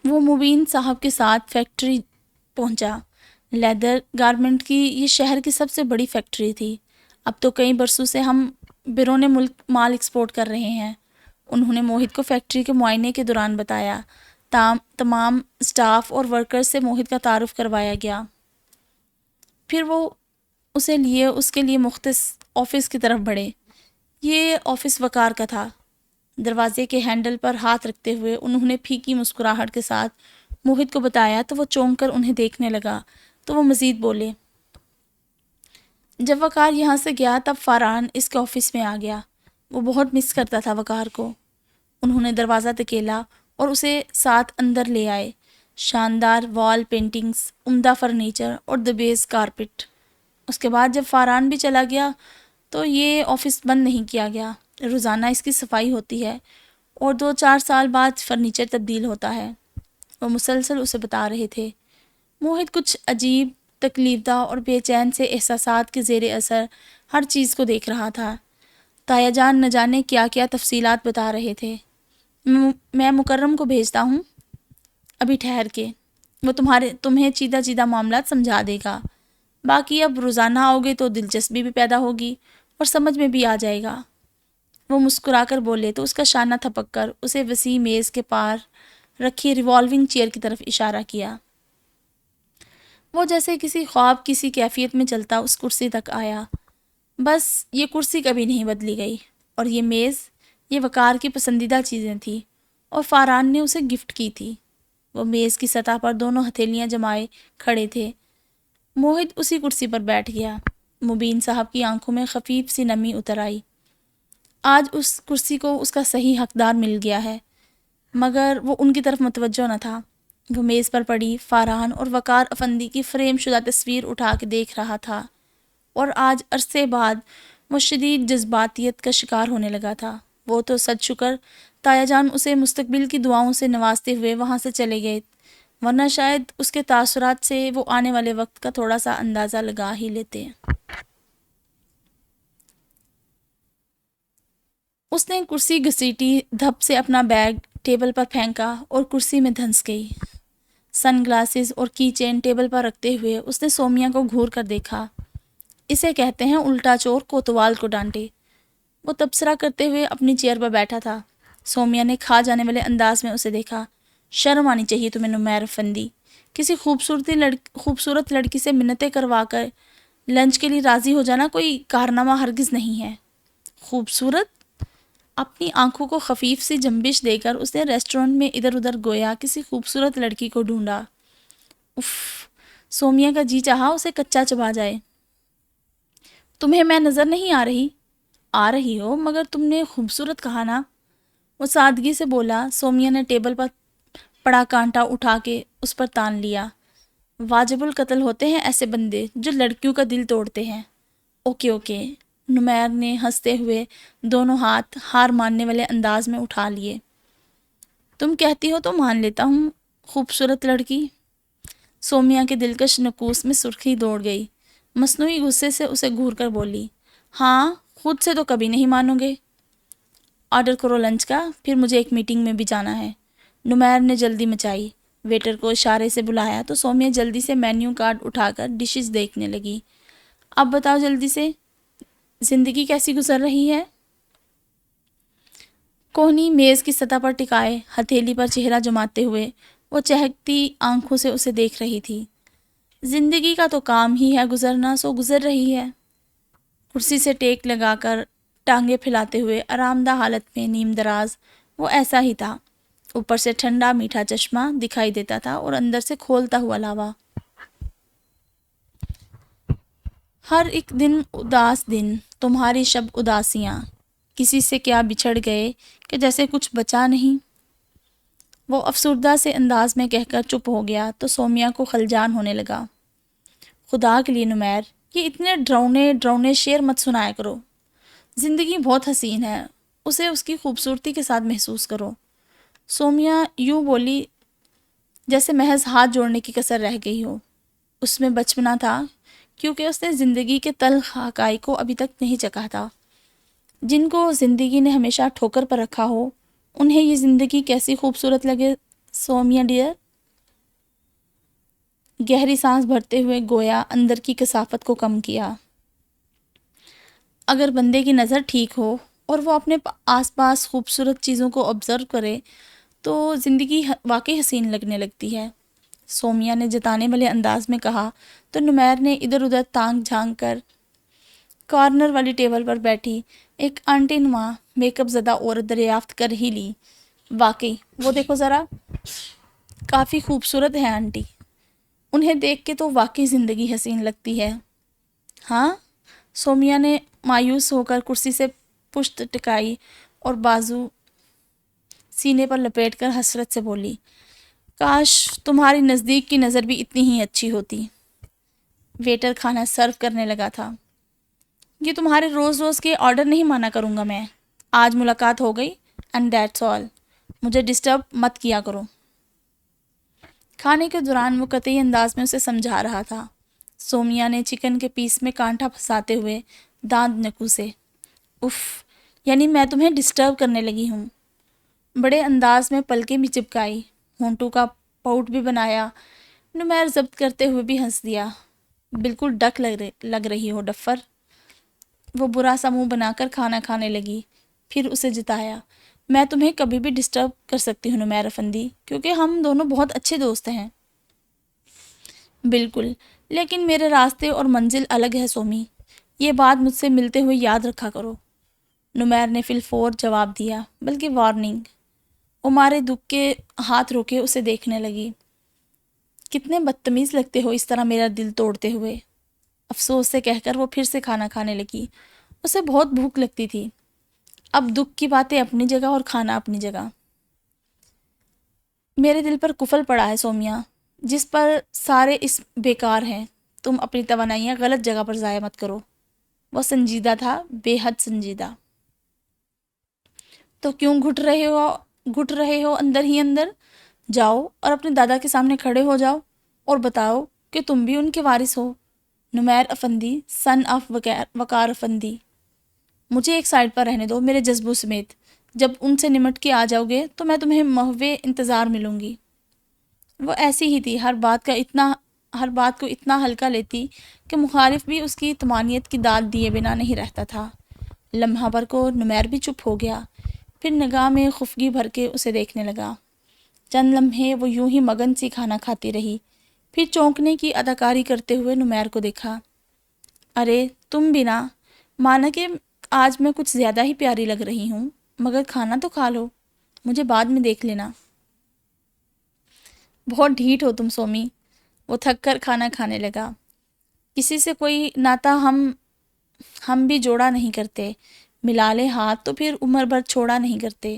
وہ مبین صاحب کے ساتھ فیکٹری پہنچا۔ لیدر گارمنٹ کی یہ شہر کی سب سے بڑی فیکٹری تھی۔ اب تو کئی برسوں سے ہم بیرون ملک مال ایکسپورٹ کر رہے ہیں۔ انہوں نے موہت کو فیکٹری کے معائنے کے دوران بتایا۔ تمام سٹاف اور ورکرز سے موہت کا تعارف کروایا گیا۔ پھر وہ اس کے لیے مختص آفس کی طرف بڑھے۔ یہ آفس وقار کا تھا۔ دروازے کے ہینڈل پر ہاتھ رکھتے ہوئے انہوں نے پھیکی مسکراہٹ کے ساتھ موہت کو بتایا تو وہ چونک کر انہیں دیکھنے لگا، تو وہ مزید بولے۔ جب وقار یہاں سے گیا تب فارہان اس کے آفس میں آ گیا۔ وہ بہت مس کرتا تھا وقار کو۔ انہوں نے دروازہ دھکیلا اور اسے ساتھ اندر لے آئے۔ شاندار وال پینٹنگز، عمدہ فرنیچر اور دبیز کارپٹ۔ اس کے بعد جب فارہان بھی چلا گیا تو یہ آفس بند نہیں کیا گیا۔ روزانہ اس کی صفائی ہوتی ہے اور 2-4 سال بعد فرنیچر تبدیل ہوتا ہے۔ وہ مسلسل اسے بتا رہے تھے۔ موہت کچھ عجیب، تکلیف دہ اور بے چین سے احساسات کے زیر اثر ہر چیز کو دیکھ رہا تھا۔ تایا جان نہ جانے کیا کیا تفصیلات بتا رہے تھے۔ میں مکرم کو بھیجتا ہوں ابھی ٹھہر کے، وہ تمہیں چیدہ چیدہ معاملات سمجھا دے گا۔ باقی اب روزانہ آؤ گے تو دلچسپی بھی پیدا ہوگی اور سمجھ میں بھی آ جائے گا۔ وہ مسکرا کر بولے تو اس کا شانہ تھپک کر اسے وسیع میز کے پار رکھی ریوالونگ چیئر کی طرف اشارہ کیا۔ وہ جیسے کسی خواب کسی کیفیت میں چلتا اس کرسی تک آیا۔ بس یہ کرسی کبھی نہیں بدلی گئی، اور یہ میز، یہ وقار کی پسندیدہ چیزیں تھیں اور فارہان نے اسے گفٹ کی تھی۔ وہ میز کی سطح پر دونوں ہتھیلیاں جمائے کھڑے تھے۔ موہت اسی کرسی پر بیٹھ گیا۔ مبین صاحب کی آنکھوں میں خفیف سی نمی اتر آئی۔ آج اس کرسی کو اس کا صحیح حقدار مل گیا ہے، مگر وہ ان کی طرف متوجہ نہ تھا۔ وہ میز پر پڑی فارہان اور وقار افندی کی فریم شدہ تصویر اٹھا کے دیکھ رہا تھا، اور آج عرصے بعد وہ شدید جذباتیت کا شکار ہونے لگا تھا۔ وہ تو سد شکر تایا جان اسے مستقبل کی دعاؤں سے نوازتے ہوئے وہاں سے چلے گئے، ورنہ شاید اس کے تاثرات سے وہ آنے والے وقت کا تھوڑا سا اندازہ لگا ہی لیتے۔ اس نے کرسی گھسیٹی، دھپ سے اپنا بیگ ٹیبل پر پھینکا اور کرسی میں دھنس گئی۔ سن گلاسز اور کی چین ٹیبل پر رکھتے ہوئے اس نے سومیا کو گھور کر دیکھا۔ اسے کہتے ہیں الٹا چور کوتوال کو ڈانٹے۔ وہ تبصرہ کرتے ہوئے اپنی چیئر پر بیٹھا تھا۔ سومیا نے کھا جانے والے انداز میں اسے دیکھا۔ شرم آنی چاہیے تمہیں نمیر افندی، کسی خوبصورت لڑکی سے منتیں کروا کر لنچ کے لیے راضی ہو جانا کوئی کارنامہ ہرگز نہیں ہے۔ خوبصورت؟ اپنی آنکھوں کو خفیف سی جنبش دے کر اس نے ریسٹورنٹ میں ادھر ادھر گویا کسی خوبصورت لڑکی کو ڈھونڈا۔ اف! سومیا کا جی چاہا اسے کچا چبا جائے۔ تمہیں میں نظر نہیں آ رہی؟ آ رہی ہو، مگر تم نے خوبصورت کہا نا، وہ سادگی سے بولا۔ سومیا نے ٹیبل پر پڑا کانٹا اٹھا کے اس پر تان لیا۔ واجب القتل ہوتے ہیں ایسے بندے جو لڑکیوں کا دل توڑتے ہیں۔ اوکے اوکے، نمیر نے ہنستے ہوئے دونوں ہاتھ ہار ماننے والے انداز میں اٹھا لیے۔ تم کہتی ہو تو مان لیتا ہوں، خوبصورت لڑکی۔ سومیا کے دلکش نکوس میں سرخی دوڑ گئی۔ مصنوعی غصے سے اسے گھور کر بولی، ہاں خود سے تو کبھی نہیں مانو گے۔ آرڈر کرو لنچ کا، پھر مجھے ایک میٹنگ میں بھی جانا ہے۔ نمیر نے جلدی مچائی۔ ویٹر کو اشارے سے بلایا تو سومیا جلدی سے مینیو کارڈ اٹھا کر ڈشز دیکھنے لگی۔ اب بتاؤ جلدی سے، زندگی کیسی گزر رہی ہے؟ کوہنی میز کی سطح پر ٹکائے ہتھیلی پر چہرہ جماتے ہوئے وہ چہکتی آنکھوں سے اسے دیکھ رہی تھی۔ زندگی کا تو کام ہی ہے گزرنا، سو گزر رہی ہے۔ کرسی سے ٹیک لگا کر ٹانگیں پھیلاتے ہوئے آرام دہ حالت میں نیم دراز وہ ایسا ہی تھا۔ اوپر سے ٹھنڈا میٹھا چشمہ دکھائی دیتا تھا اور اندر سے کھولتا ہوا لاوا۔ ہر ایک دن اداس دن، تمہاری شب اداسیاں، کسی سے کیا بچھڑ گئے کہ جیسے کچھ بچا نہیں۔ وہ افسردہ سے انداز میں کہہ کر چپ ہو گیا تو سومیا کو خلجان ہونے لگا۔ خدا کے لیے نمیر، یہ اتنے ڈرونے شعر مت سنایا کرو۔ زندگی بہت حسین ہے، اسے اس کی خوبصورتی کے ساتھ محسوس کرو۔ سومیا یوں بولی جیسے محض ہاتھ جوڑنے کی کسر رہ گئی ہو۔ اس میں بچپنا تھا، کیونکہ اس نے زندگی کے تلخ حقائق کو ابھی تک نہیں چکھا تھا۔ جن کو زندگی نے ہمیشہ ٹھوکر پر رکھا ہو، انہیں یہ زندگی کیسی خوبصورت لگے سومیا ڈیئر، گہری سانس بھرتے ہوئے گویا اندر کی کثافت کو کم کیا۔ اگر بندے کی نظر ٹھیک ہو اور وہ اپنے آس پاس خوبصورت چیزوں کو آبزرو کرے تو زندگی واقعی حسین لگنے لگتی ہے، سومیا نے جتانے والے انداز میں کہا تو نمیر نے ادھر ادھر تانگ جھانک کر کارنر والی ٹیبل پر بیٹھی ایک آنٹی نما میک اپ زدہ عورت دریافت کر ہی لی۔ واقعی وہ دیکھو ذرا، کافی خوبصورت ہے آنٹی، انہیں دیکھ کے تو واقعی زندگی حسین لگتی ہے۔ ہاں، سومیا نے مایوس ہو کر کرسی سے پشت ٹکائی اور بازو سینے پر لپیٹ کر حسرت سے بولی، کاش تمہاری نزدیک کی نظر بھی اتنی ہی اچھی ہوتی۔ ویٹر کھانا سرو کرنے لگا تھا۔ یہ تمہارے روز روز کے آرڈر نہیں مانا کروں گا میں، آج ملاقات ہو گئی اینڈ دیٹس آل، مجھے ڈسٹرب مت کیا کرو۔ کھانے کے دوران وہ قطعی انداز میں اسے سمجھا رہا تھا۔ سومیا نے چکن کے پیس میں کانٹا پھنساتے ہوئے دانت نکوسے۔ اف، یعنی میں تمہیں ڈسٹرب کرنے لگی ہوں۔ بڑے انداز میں پلکیں بھی چپکائی، ہونٹوں کا پاؤٹ بھی بنایا۔ نمیر ضبط کرتے ہوئے بھی ہنس دیا۔ بالکل ڈک لگ رہی ہو ڈفر۔ وہ برا سا منہ بنا کر کھانا کھانے لگی، پھر اسے جتایا، میں تمہیں کبھی بھی ڈسٹرب کر سکتی ہوں نمیر افندی، کیونکہ ہم دونوں بہت اچھے دوست ہیں۔ بالکل، لیکن میرے راستے اور منزل الگ ہے سومی، یہ بات مجھ سے ملتے ہوئے یاد رکھا کرو۔ نمیر نے فی الفور جواب دیا، بلکہ وارننگ۔ عمارے دکھ کے ہاتھ روکے اسے دیکھنے لگی۔ کتنے بدتمیز لگتے ہو اس طرح میرا دل توڑتے ہوئے، افسوس سے کہہ کر وہ پھر سے کھانا کھانے لگی۔ اسے بہت بھوک لگتی تھی۔ اب دکھ کی باتیں اپنی جگہ اور کھانا اپنی جگہ۔ میرے دل پر کفل پڑا ہے سومیا، جس پر سارے اس بیکار ہیں، تم اپنی توانائیاں غلط جگہ پر ضائع مت کرو۔ وہ سنجیدہ تھا، بے حد سنجیدہ۔ تو کیوں گھٹ رہے ہو اندر ہی اندر؟ جاؤ اور اپنے دادا کے سامنے کھڑے ہو جاؤ اور بتاؤ کہ تم بھی ان کے وارث ہو، نمیر افندی، سن آف وقار افندی۔ مجھے ایک سائڈ پر رہنے دو میرے جذبوں سمیت، جب ان سے نمٹ کے آ جاؤ گے تو میں تمہیں محوِ انتظار ملوں گی۔ وہ ایسی ہی تھی، ہر بات کو اتنا ہلکا لیتی کہ مخالف بھی اس کی طمانینت کی داد دیے بنا نہیں رہتا تھا۔ لمحہ بھر کو نمیر بھی چپ ہو گیا، پھر نگاہ میں خفگی بھر کے اسے دیکھنے لگا۔ چند لمحے وہ یوں ہی مگن سی کھانا کھاتی رہی، پھر چونکنے کی اداکاری کرتے ہوئے نمیر کو دیکھا۔ ارے تم بھی نا، مانا کہ آج میں کچھ زیادہ ہی پیاری لگ رہی ہوں، مگر کھانا تو کھا لو، مجھے بعد میں دیکھ لینا۔ بہت ڈھیٹ ہو تم سومی۔ وہ تھک کر کھانا کھانے لگا۔ کسی سے کوئی ناتا ہم بھی جوڑا نہیں کرتے، ملا لے ہاتھ تو پھر عمر بھر چھوڑا نہیں کرتے۔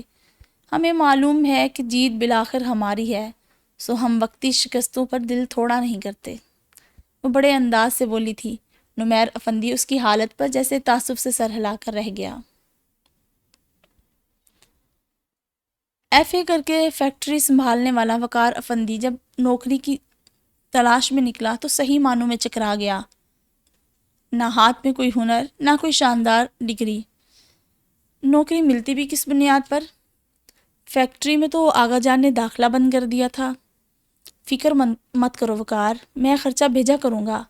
ہمیں معلوم ہے کہ جیت بالآخر ہماری ہے، سو ہم وقتی شکستوں پر دل تھوڑا نہیں کرتے۔ وہ بڑے انداز سے بولی تھی۔ نمیر افندی اس کی حالت پر جیسے تعصب سے سر ہلا کر رہ گیا۔ ایف اے کر کے فیکٹری سنبھالنے والا وقار افندی جب نوکری کی تلاش میں نکلا تو صحیح معنوں میں چکرا گیا۔ نہ ہاتھ میں کوئی ہنر، نہ کوئی شاندار ڈگری۔ نوکری ملتی بھی کس بنیاد پر؟ فیکٹری میں تو آغا جان نے داخلہ بند کر دیا تھا۔ فکر مت کرو وقار، میں خرچہ بھیجا کروں گا۔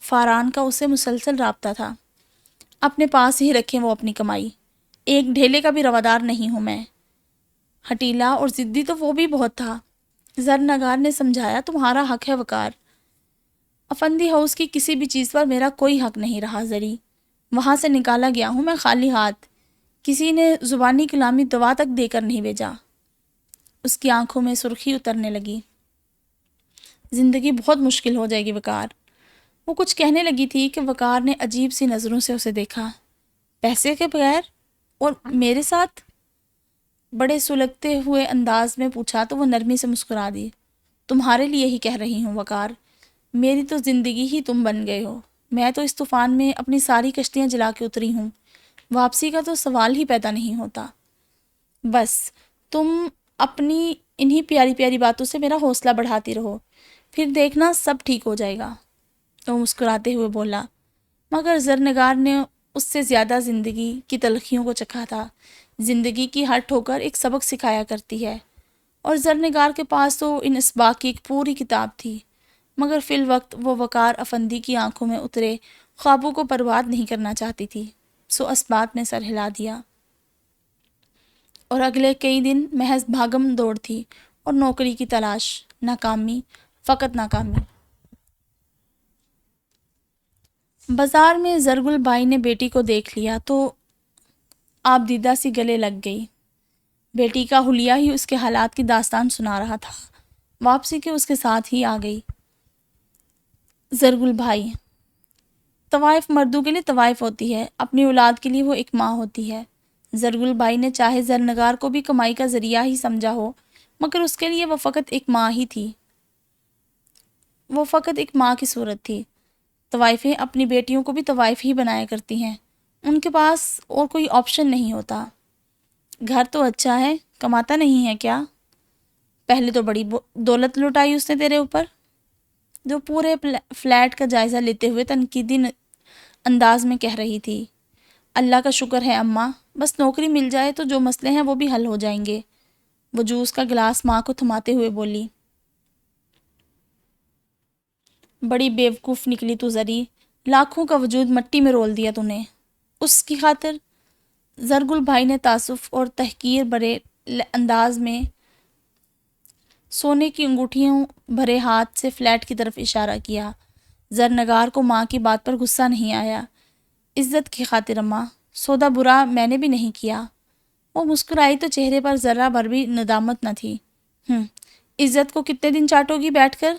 فاران کا اسے مسلسل رابطہ تھا۔ اپنے پاس ہی رکھیں وہ اپنی کمائی، ایک ڈھیلے کا بھی روادار نہیں ہوں میں۔ ہٹیلا اور ضدی تو وہ بھی بہت تھا۔ زرنگار نے سمجھایا، تمہارا حق ہے وقار، افندی ہاؤس کی کسی بھی چیز پر میرا کوئی حق نہیں رہا زری، وہاں سے نکالا گیا ہوں میں خالی ہاتھ، کسی نے زبانی کلامی دوا تک دے کر نہیں بھیجا۔ اس کی آنکھوں میں سرخی اترنے لگی۔ زندگی بہت مشکل ہو جائے گی وقار۔ وہ کچھ کہنے لگی تھی کہ وقار نے عجیب سی نظروں سے اسے دیکھا۔ پیسے کے بغیر اور میرے ساتھ؟ بڑے سلگتے ہوئے انداز میں پوچھا تو وہ نرمی سے مسکرا دی۔ تمہارے لیے ہی کہہ رہی ہوں وقار، میری تو زندگی ہی تم بن گئے ہو۔ میں تو اس طوفان میں اپنی ساری کشتیاں جلا کے اتری ہوں، واپسی کا تو سوال ہی پیدا نہیں ہوتا۔ بس تم اپنی انہی پیاری پیاری باتوں سے میرا حوصلہ بڑھاتی رہو، پھر دیکھنا سب ٹھیک ہو جائے گا۔ وہ مسکراتے ہوئے بولا۔ مگر زرنگار نے اس سے زیادہ زندگی کی تلخیوں کو چکھا تھا۔ زندگی کی ہر ٹھوکر ایک سبق سکھایا کرتی ہے، اور زرنگار کے پاس تو ان اسباق کی ایک پوری کتاب تھی، مگر فی الوقت وہ وقار افندی کی آنکھوں میں اترے خوابوں کو برباد نہیں کرنا چاہتی تھی، سو اسبات نے سر ہلا دیا۔ اور اگلے کئی دن محض بھاگم دوڑ تھی اور نوکری کی تلاش، ناکامی، فقط ناکامی۔ بازار میں زرگل بائی نے بیٹی کو دیکھ لیا تو آپ دیدہ سی گلے لگ گئی۔ بیٹی کا حلیہ ہی اس کے حالات کی داستان سنا رہا تھا، واپسی کے اس کے ساتھ ہی آ گئی۔ زرگل بھائی، طوائف مردوں کے لیے طوائف ہوتی ہے، اپنی اولاد کے لیے وہ ایک ماں ہوتی ہے۔ زرگل بھائی نے چاہے زرنگار کو بھی کمائی کا ذریعہ ہی سمجھا ہو، مگر اس کے لیے وہ فقط ایک ماں ہی تھی، وہ فقط ایک ماں کی صورت تھی۔ طوائفیں اپنی بیٹیوں کو بھی طوائف ہی بنایا کرتی ہیں، ان کے پاس اور کوئی آپشن نہیں ہوتا۔ گھر تو اچھا ہے، کماتا نہیں ہے کیا؟ پہلے تو بڑی دولت لٹائی اس نے تیرے اوپر۔ جو پورے فلیٹ کا جائزہ لیتے ہوئے تنقیدی انداز میں کہہ رہی تھی۔ اللہ کا شکر ہے اماں، بس نوکری مل جائے تو جو مسئلے ہیں وہ بھی حل ہو جائیں گے۔ وہ جوس کا گلاس ماں کو تھماتے ہوئے بولی۔ بڑی بیوقوف نکلی تو زری، لاکھوں کا وجود مٹی میں رول دیا تو نے اس کی خاطر۔ زرگل بھائی نے تعصف اور تحقیر بھرے انداز میں سونے کی انگوٹھیوں بھرے ہاتھ سے فلیٹ کی طرف اشارہ کیا۔ زرنگار کو ماں کی بات پر غصہ نہیں آیا۔ عزت کی خاطر اماں، سودا برا میں نے بھی نہیں کیا۔ وہ مسکرائی تو چہرے پر ذرہ بھر بھی ندامت نہ تھی۔ عزت کو کتنے دن چاٹو گی بیٹھ کر؟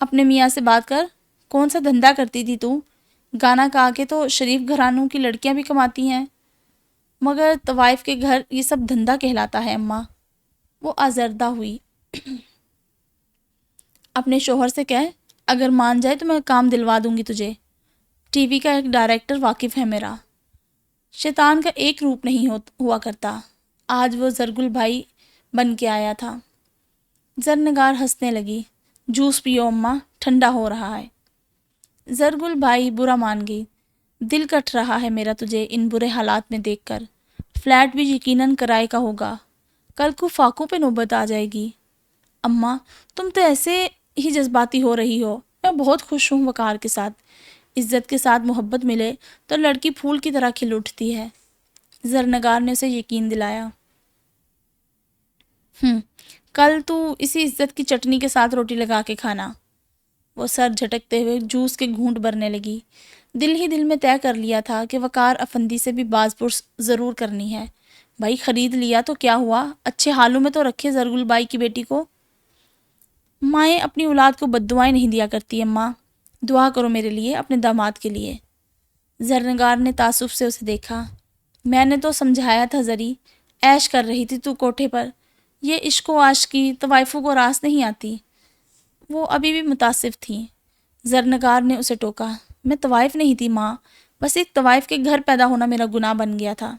اپنے میاں سے بات کر، کون سا دھندا کرتی تھی تو؟ گانا گا کے تو شریف گھرانوں کی لڑکیاں بھی کماتی ہیں، مگر طوائف کے گھر یہ سب دھندا کہلاتا ہے اماں۔ وہ آزردہ ہوئی۔ اپنے شوہر سے کہہ، اگر مان جائے تو میں کام دلوا دوں گی تجھے۔ ٹی وی کا ایک ڈائریکٹر واقف ہے میرا۔ شیطان کا ایک روپ نہیں ہوا کرتا۔ آج وہ زرگل بھائی بن کے آیا تھا۔ زرنگار ہنسنے لگی۔ جوس پیو اماں، ٹھنڈا ہو رہا ہے۔ زرگل بھائی برا مان گئی۔ دل کٹ رہا ہے میرا تجھے ان برے حالات میں دیکھ کر۔ فلیٹ بھی یقیناً کرائے کا ہوگا، کل کو فاقوں پہ نوبت آ جائے گی۔ اماں تم تو ایسے ہی جذباتی ہو رہی ہو۔ میں بہت خوش ہوں وقار کے ساتھ۔ عزت کے ساتھ محبت ملے تو لڑکی پھول کی طرح کھل اٹھتی ہے۔ زرنگار نے اسے یقین دلایا۔ کل تو اسی عزت کی چٹنی کے ساتھ روٹی لگا کے کھانا۔ وہ سر جھٹکتے ہوئے جوس کے گھونٹ بھرنے لگی۔ دل ہی دل میں طے کر لیا تھا کہ وقار افندی سے بھی باز پرس ضرور کرنی ہے۔ بھائی خرید لیا تو کیا ہوا، اچھے حالوں میں تو رکھے زرگل بائی کی بیٹی کو۔ مائیں اپنی اولاد کو بد دعائیں نہیں دیا کرتی اماں، دعا کرو میرے لیے، اپنے داماد کے لیے۔ زرنگار نے تعصب سے اسے دیکھا۔ میں نے تو سمجھایا تھا زری، عیش کر رہی تھی تو کوٹھے پر۔ یہ عشق و عاشقی طوائفوں کو راس نہیں آتی۔ وہ ابھی بھی متاسف تھی۔ زرنگار نے اسے ٹوکا۔ میں طوائف نہیں تھی ماں، بس ایک طوائف کے گھر پیدا ہونا میرا گناہ بن گیا تھا۔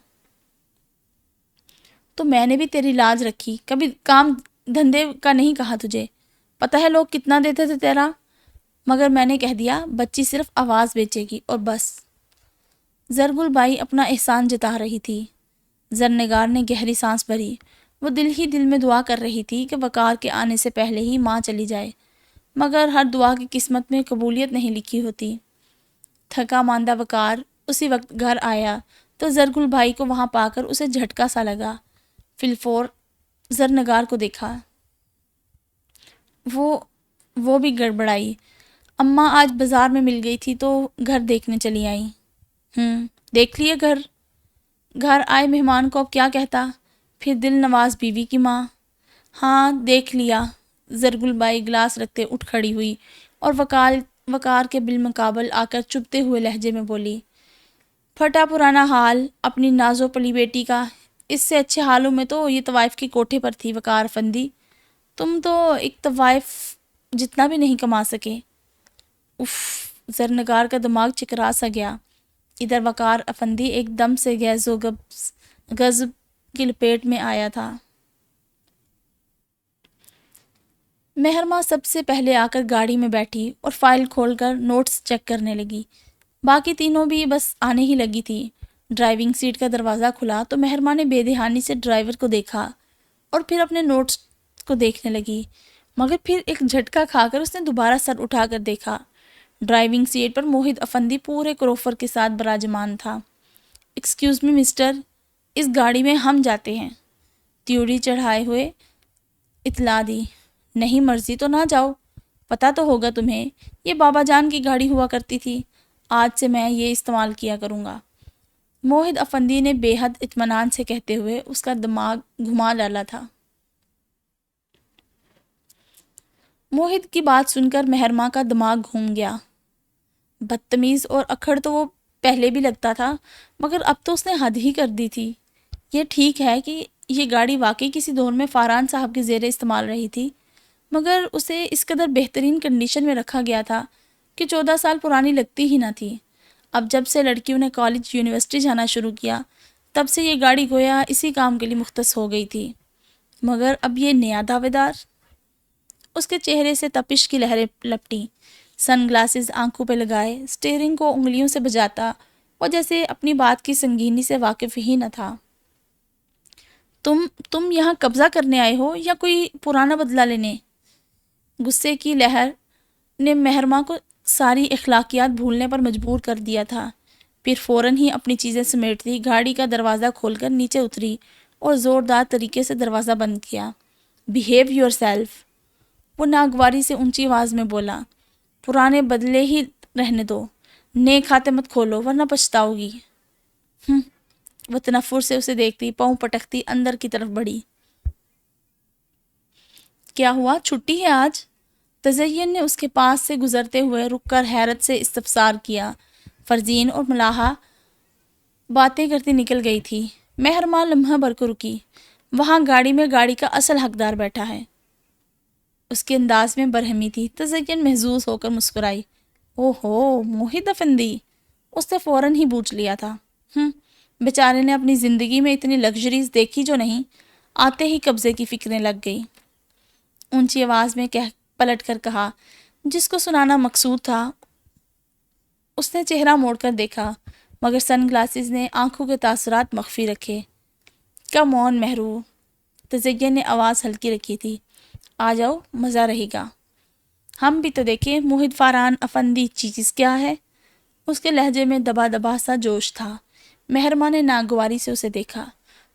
تو میں نے بھی تیری لاج رکھی، کبھی کام دھندے کا نہیں کہا تجھے، پتہ ہے لوگ کتنا دیتے تھے تیرا، مگر میں نے کہہ دیا بچی صرف آواز بیچے گی اور بس۔ زرگل بائی اپنا احسان جتا رہی تھی۔ زرنگار نے گہری سانس بھری۔ وہ دل ہی دل میں دعا کر رہی تھی کہ وقار کے آنے سے پہلے ہی ماں چلی جائے، مگر ہر دعا کی قسمت میں قبولیت نہیں لکھی ہوتی۔ تھکا ماندہ وقار اسی وقت گھر آیا تو زرگل بھائی کو وہاں پا کر اسے جھٹکا سا لگا۔ فی الفور زرنگار کو دیکھا۔ وہ بھی گڑبڑائی۔ اماں آج بازار میں مل گئی تھی تو گھر دیکھنے چلی آئیں۔ دیکھ لیے گھر؟ گھر آئے مہمان کو اب کیا کہتا، پھر دل نواز بیوی کی ماں۔ ہاں دیکھ لیا۔ زرگل بائی گلاس رکھتے اٹھ کھڑی ہوئی اور وقار کے بالمقابل آ کر چبھتے ہوئے لہجے میں بولی، پھٹا پرانا حال اپنی نازو پلی بیٹی کا، اس سے اچھے حالوں میں تو یہ طوائف کے کوٹھے پر تھی وقار افندی، تم تو ایک طوائف جتنا بھی نہیں کما سکے۔ اف! زرنگار کا دماغ چکرا سا گیا۔ ادھر وقار افندی ایک دم سے غیظ و غضب کی لپیٹ میں آیا تھا۔ مہرماں سب سے پہلے آ کر گاڑی میں بیٹھی اور فائل کھول کر نوٹس چیک کرنے لگی۔ باقی تینوں بھی بس آنے ہی لگی تھی۔ ڈرائیونگ سیٹ کا دروازہ کھلا تو مہرماں نے بے دھیانی سے ڈرائیور کو دیکھا اور پھر اپنے نوٹس کو دیکھنے لگی، مگر پھر ایک جھٹکا کھا کر اس نے دوبارہ سر اٹھا کر دیکھا۔ ڈرائیونگ سیٹ پر موہد افندی پورے کروفر کے ساتھ براجمان تھا۔ ایکسکیوز می مسٹر، اس گاڑی میں ہم جاتے ہیں، تیوری چڑھائے ہوئے اطلاع دی۔ نہیں مرضی تو نہ جاؤ، پتہ تو ہوگا تمہیں یہ بابا جان کی گاڑی ہوا کرتی تھی، آج سے میں یہ استعمال کیا کروں گا۔ موہد افندی نے بے حد اطمینان سے کہتے ہوئے اس کا دماغ گھما ڈالا تھا۔ موہد کی بات سن کر مہرماں کا دماغ گھوم گیا۔ بدتمیز اور اکھڑ تو وہ پہلے بھی لگتا تھا، مگر اب تو اس نے حد ہی کر دی تھی۔ یہ ٹھیک ہے کہ یہ گاڑی واقعی کسی دور میں فاران صاحب کے زیر استعمال رہی تھی، مگر اسے اس قدر بہترین کنڈیشن میں رکھا گیا تھا کہ 14 سال پرانی لگتی ہی نہ تھی۔ اب جب سے لڑکیوں نے کالج یونیورسٹی جانا شروع کیا، تب سے یہ گاڑی گویا اسی کام کے لیے مختص ہو گئی تھی، مگر اب یہ نیا دعوے دار۔ اس کے چہرے سے تپش کی لہریں لپٹیں، سن گلاسز آنکھوں پہ لگائے، اسٹیئرنگ کو انگلیوں سے بجاتا وہ جیسے اپنی بات کی سنگینی سے واقف ہی نہ تھا۔ تم یہاں قبضہ کرنے آئے ہو یا کوئی پرانا بدلہ لینے؟ غصے کی لہر نے مہرماں کو ساری اخلاقیات بھولنے پر مجبور کر دیا تھا۔ پھر فوراً ہی اپنی چیزیں سمیٹتی گاڑی کا دروازہ کھول کر نیچے اتری اور زوردار طریقے سے دروازہ بند کیا۔ بہیو یور سیلف، وہ ناگواری سے اونچی آواز میں بولا۔ پرانے بدلے ہی رہنے دو، نئے کھاتے مت کھولو ورنہ پچھتاؤ گی۔ وہ تنفر سے اسے دیکھتی پاؤں پٹکتی اندر کی طرف بڑھی۔ کیا ہوا، چھٹی ہے آج؟ تزین نے اس کے پاس سے گزرتے ہوئے رک کر حیرت سے استفسار کیا۔ فرزین اور ملاحہ باتیں کرتی نکل گئی تھی۔ مہرماں لمحہ بھر کو رکی۔ وہاں گاڑی میں گاڑی کا اصل حقدار بیٹھا ہے۔ اس کے انداز میں برہمی تھی۔ تزین محظوظ ہو کر مسکرائی۔ اوہ ہو، موہد افندی! اس نے فوراً ہی بوجھ لیا تھا۔ بیچارے نے اپنی زندگی میں اتنی لگژریز دیکھی جو نہیں، آتے ہی قبضے کی فکریں لگ گئی۔ اونچی آواز میں پلٹ کر کہا جس کو سنانا مقصود تھا۔ اس نے چہرہ موڑ کر دیکھا، مگر سن گلاسز نے آنکھوں کے تاثرات مخفی رکھے۔ کم آن مہرو، تزین نے آواز ہلکی رکھی تھی، آ جاؤ، مزہ رہے گا۔ ہم بھی تو دیکھیں موہد فاران افندی چیز کیا ہے۔ اس کے لہجے میں دبا دبا سا جوش تھا۔ مہرماں نے ناگواری سے اسے دیکھا۔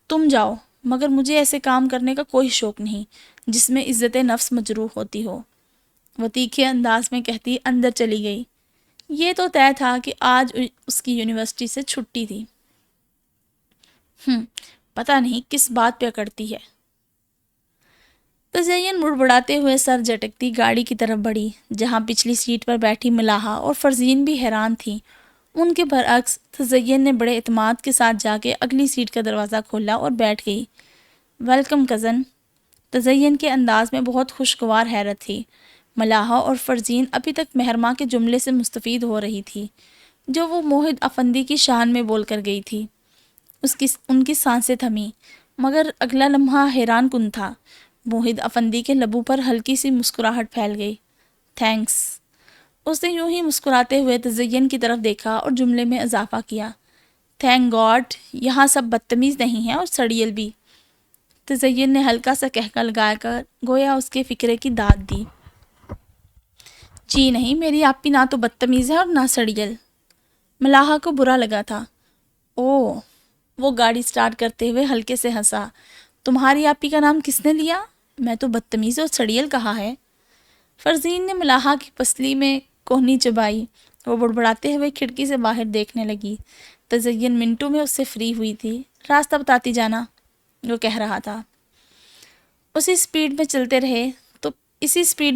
تم جاؤ، مگر مجھے ایسے کام کرنے کا کوئی شوق نہیں جس میں عزت نفس مجروح ہوتی ہو، وہ تیکھے انداز میں کہتی اندر چلی گئی۔ یہ تو طے تھا کہ آج اس کی یونیورسٹی سے چھٹی تھی۔ پتہ نہیں کس بات پہ اکڑتی ہے۔ تزین بڑبڑاتے ہوئے سر جھٹکتی گاڑی کی طرف بڑھی، جہاں پچھلی سیٹ پر بیٹھی ملاحہ اور فرزین بھی حیران تھیں۔ ان کے برعکس تزین نے بڑے اعتماد کے ساتھ جا کے اگلی سیٹ کا دروازہ کھولا اور بیٹھ گئی۔ Welcome cousin. تزین کے انداز میں بہت خوشگوار حیرت تھی۔ ملاحہ اور فرزین ابھی تک مہرماں کے جملے سے مستفید ہو رہی تھی جو وہ موہد افندی کی شان میں بول کر گئی تھی۔ ان کی سانسیں تھمیں، مگر اگلا لمحہ حیران کن تھا۔ موہد افندی کے لبوں پر ہلکی سی مسکراہٹ پھیل گئی۔ تھینکس۔ اس نے یوں ہی مسکراتے ہوئے تزین کی طرف دیکھا اور جملے میں اضافہ کیا، تھینک گاڈ یہاں سب بدتمیز نہیں ہیں اور سڑیل بھی۔ تزین نے ہلکا سا کہکا لگا کر گویا اس کے فکرے کی داد دی۔ جی نہیں، میری آپی نہ تو بدتمیز ہے اور نہ سڑیل۔ ملاحہ کو برا لگا تھا۔ اوہ، وہ گاڑی سٹارٹ کرتے ہوئے ہلکے سے ہنسا۔ تمہاری آپی کا نام کس نے لیا؟ میں تو بدتمیز اور سڑیل کہا ہے۔ فرزین نے ملاحہ کی پسلی میں کوہنی چبائی۔ وہ بڑبڑاتے ہوئے کھڑکی سے باہر دیکھنے لگی۔ تزین منٹوں میں اس سے فری ہوئی تھی۔ راستہ بتاتی جانا، وہ کہہ رہا تھا۔ اسی سپیڈ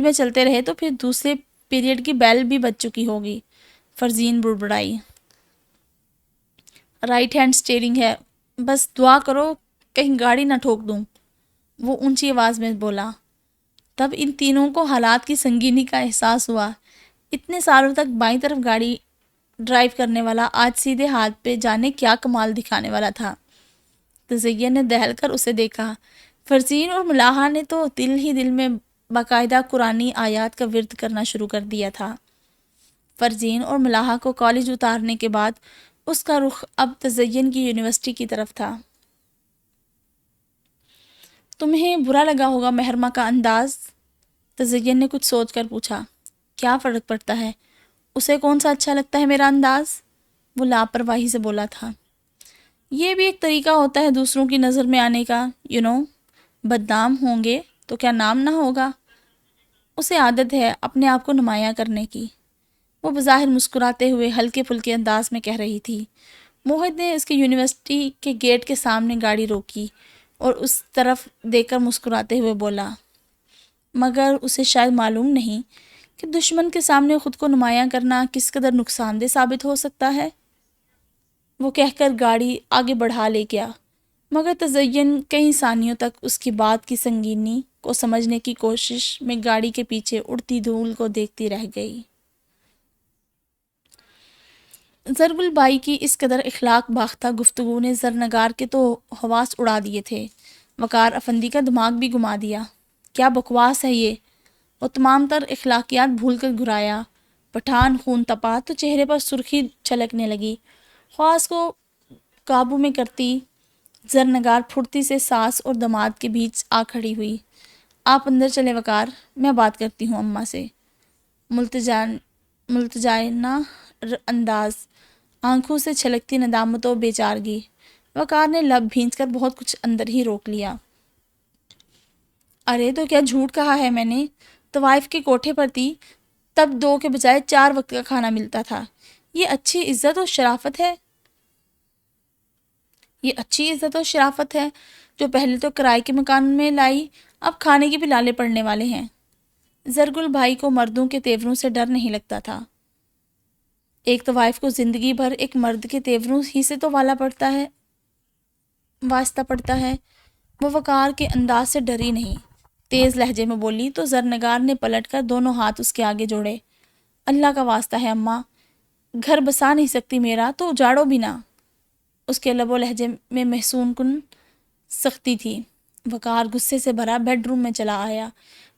میں چلتے رہے تو پھر دوسرے پیریڈ کی بیل بھی بج چکی ہوگی، فرزین بڑبڑائی۔ رائٹ ہینڈ سٹیئرنگ ہے، بس دعا کرو کہیں گاڑی نہ ٹھوک دوں، وہ اونچی آواز میں بولا۔ تب ان تینوں کو حالات کی سنگینی کا احساس ہوا۔ اتنے سالوں تک بائیں طرف گاڑی ڈرائیو کرنے والا آج سیدھے ہاتھ پہ جانے کیا کمال دکھانے والا تھا۔ تزین نے دہل کر اسے دیکھا۔ فرزین اور ملاحہ نے تو دل ہی دل میں باقاعدہ قرآنی آیات کا ورد کرنا شروع کر دیا تھا۔ فرزین اور ملاحہ کو کالج اتارنے کے بعد اس کا رخ اب تزین کی یونیورسٹی کی طرف تھا۔ تمہیں برا لگا ہوگا محرمہ کا انداز؟ تزین نے کچھ سوچ کر پوچھا۔ کیا فرق پڑتا ہے، اسے کون سا اچھا لگتا ہے میرا انداز؟ وہ لاپرواہی سے بولا تھا۔ یہ بھی ایک طریقہ ہوتا ہے دوسروں کی نظر میں آنے کا، بدنام ہوں گے تو کیا نام نہ ہوگا؟ اسے عادت ہے اپنے آپ کو نمایاں کرنے کی، وہ بظاہر مسکراتے ہوئے ہلکے پھلکے انداز میں کہہ رہی تھی۔ موہت نے اس کے یونیورسٹی کے گیٹ کے سامنے گاڑی روکی اور اس طرف دیکھ کر مسکراتے ہوئے بولا، مگر اسے شاید معلوم نہیں کہ دشمن کے سامنے خود کو نمایاں کرنا کس قدر نقصان دہ ثابت ہو سکتا ہے۔ وہ کہہ کر گاڑی آگے بڑھا لے گیا، مگر تزین کئی ثانیوں تک اس کی بات کی سنگینی کو سمجھنے کی کوشش میں گاڑی کے پیچھے اڑتی دھول کو دیکھتی رہ گئی۔ زرگل بائی کی اس قدر اخلاق باختہ گفتگو نے زرنگار کے تو حواس اڑا دیے تھے، وقار افندی کا دماغ بھی گما دیا۔ کیا بکواس ہے یہ؟ وہ تمام تر اخلاقیات بھول کر گھرایا۔ پٹھان خون تپا تو چہرے پر سرخی چھلکنے لگی۔ خواص کو قابو میں کرتی زرنگار پھرتی سے ساس اور دماد کے بیچ آ کھڑی ہوئی۔ آپ اندر چلے وقار، میں بات کرتی ہوں اماں سے۔ ملتجانہ انداز، آنکھوں سے چھلکتی ندامت و بے چارگی۔ وقار نے لب بھینچ کر بہت کچھ اندر ہی روک لیا۔ ارے تو کیا جھوٹ کہا ہے میں نے؟ طوائف کے کوٹھے پر تھی تب 2 کے بجائے 4 وقت کا کھانا ملتا تھا۔ یہ اچھی عزت و شرافت ہے؟ یہ اچھی عزت و شرافت ہے جو پہلے تو کرائے کے مکان میں لائی، اب کھانے کے بھی لالے پڑنے والے ہیں۔ زرگل بھائی کو مردوں کے تیوروں سے ڈر نہیں لگتا تھا۔ ایک طوائف کو زندگی بھر ایک مرد کے تیوروں ہی سے تو واسطہ پڑتا ہے۔ وہ وقار کے انداز سے ڈری نہیں، تیز لہجے میں بولی تو زرنگار نے پلٹ کر دونوں ہاتھ اس کے آگے جوڑے۔ اللہ کا واسطہ ہے اماں، گھر بسا نہیں سکتی میرا تو اجاڑو بھی نہ۔ اس کے لب و لہجے میں محسون کن سختی تھی۔ وقار غصے سے بھرا بیڈ روم میں چلا آیا،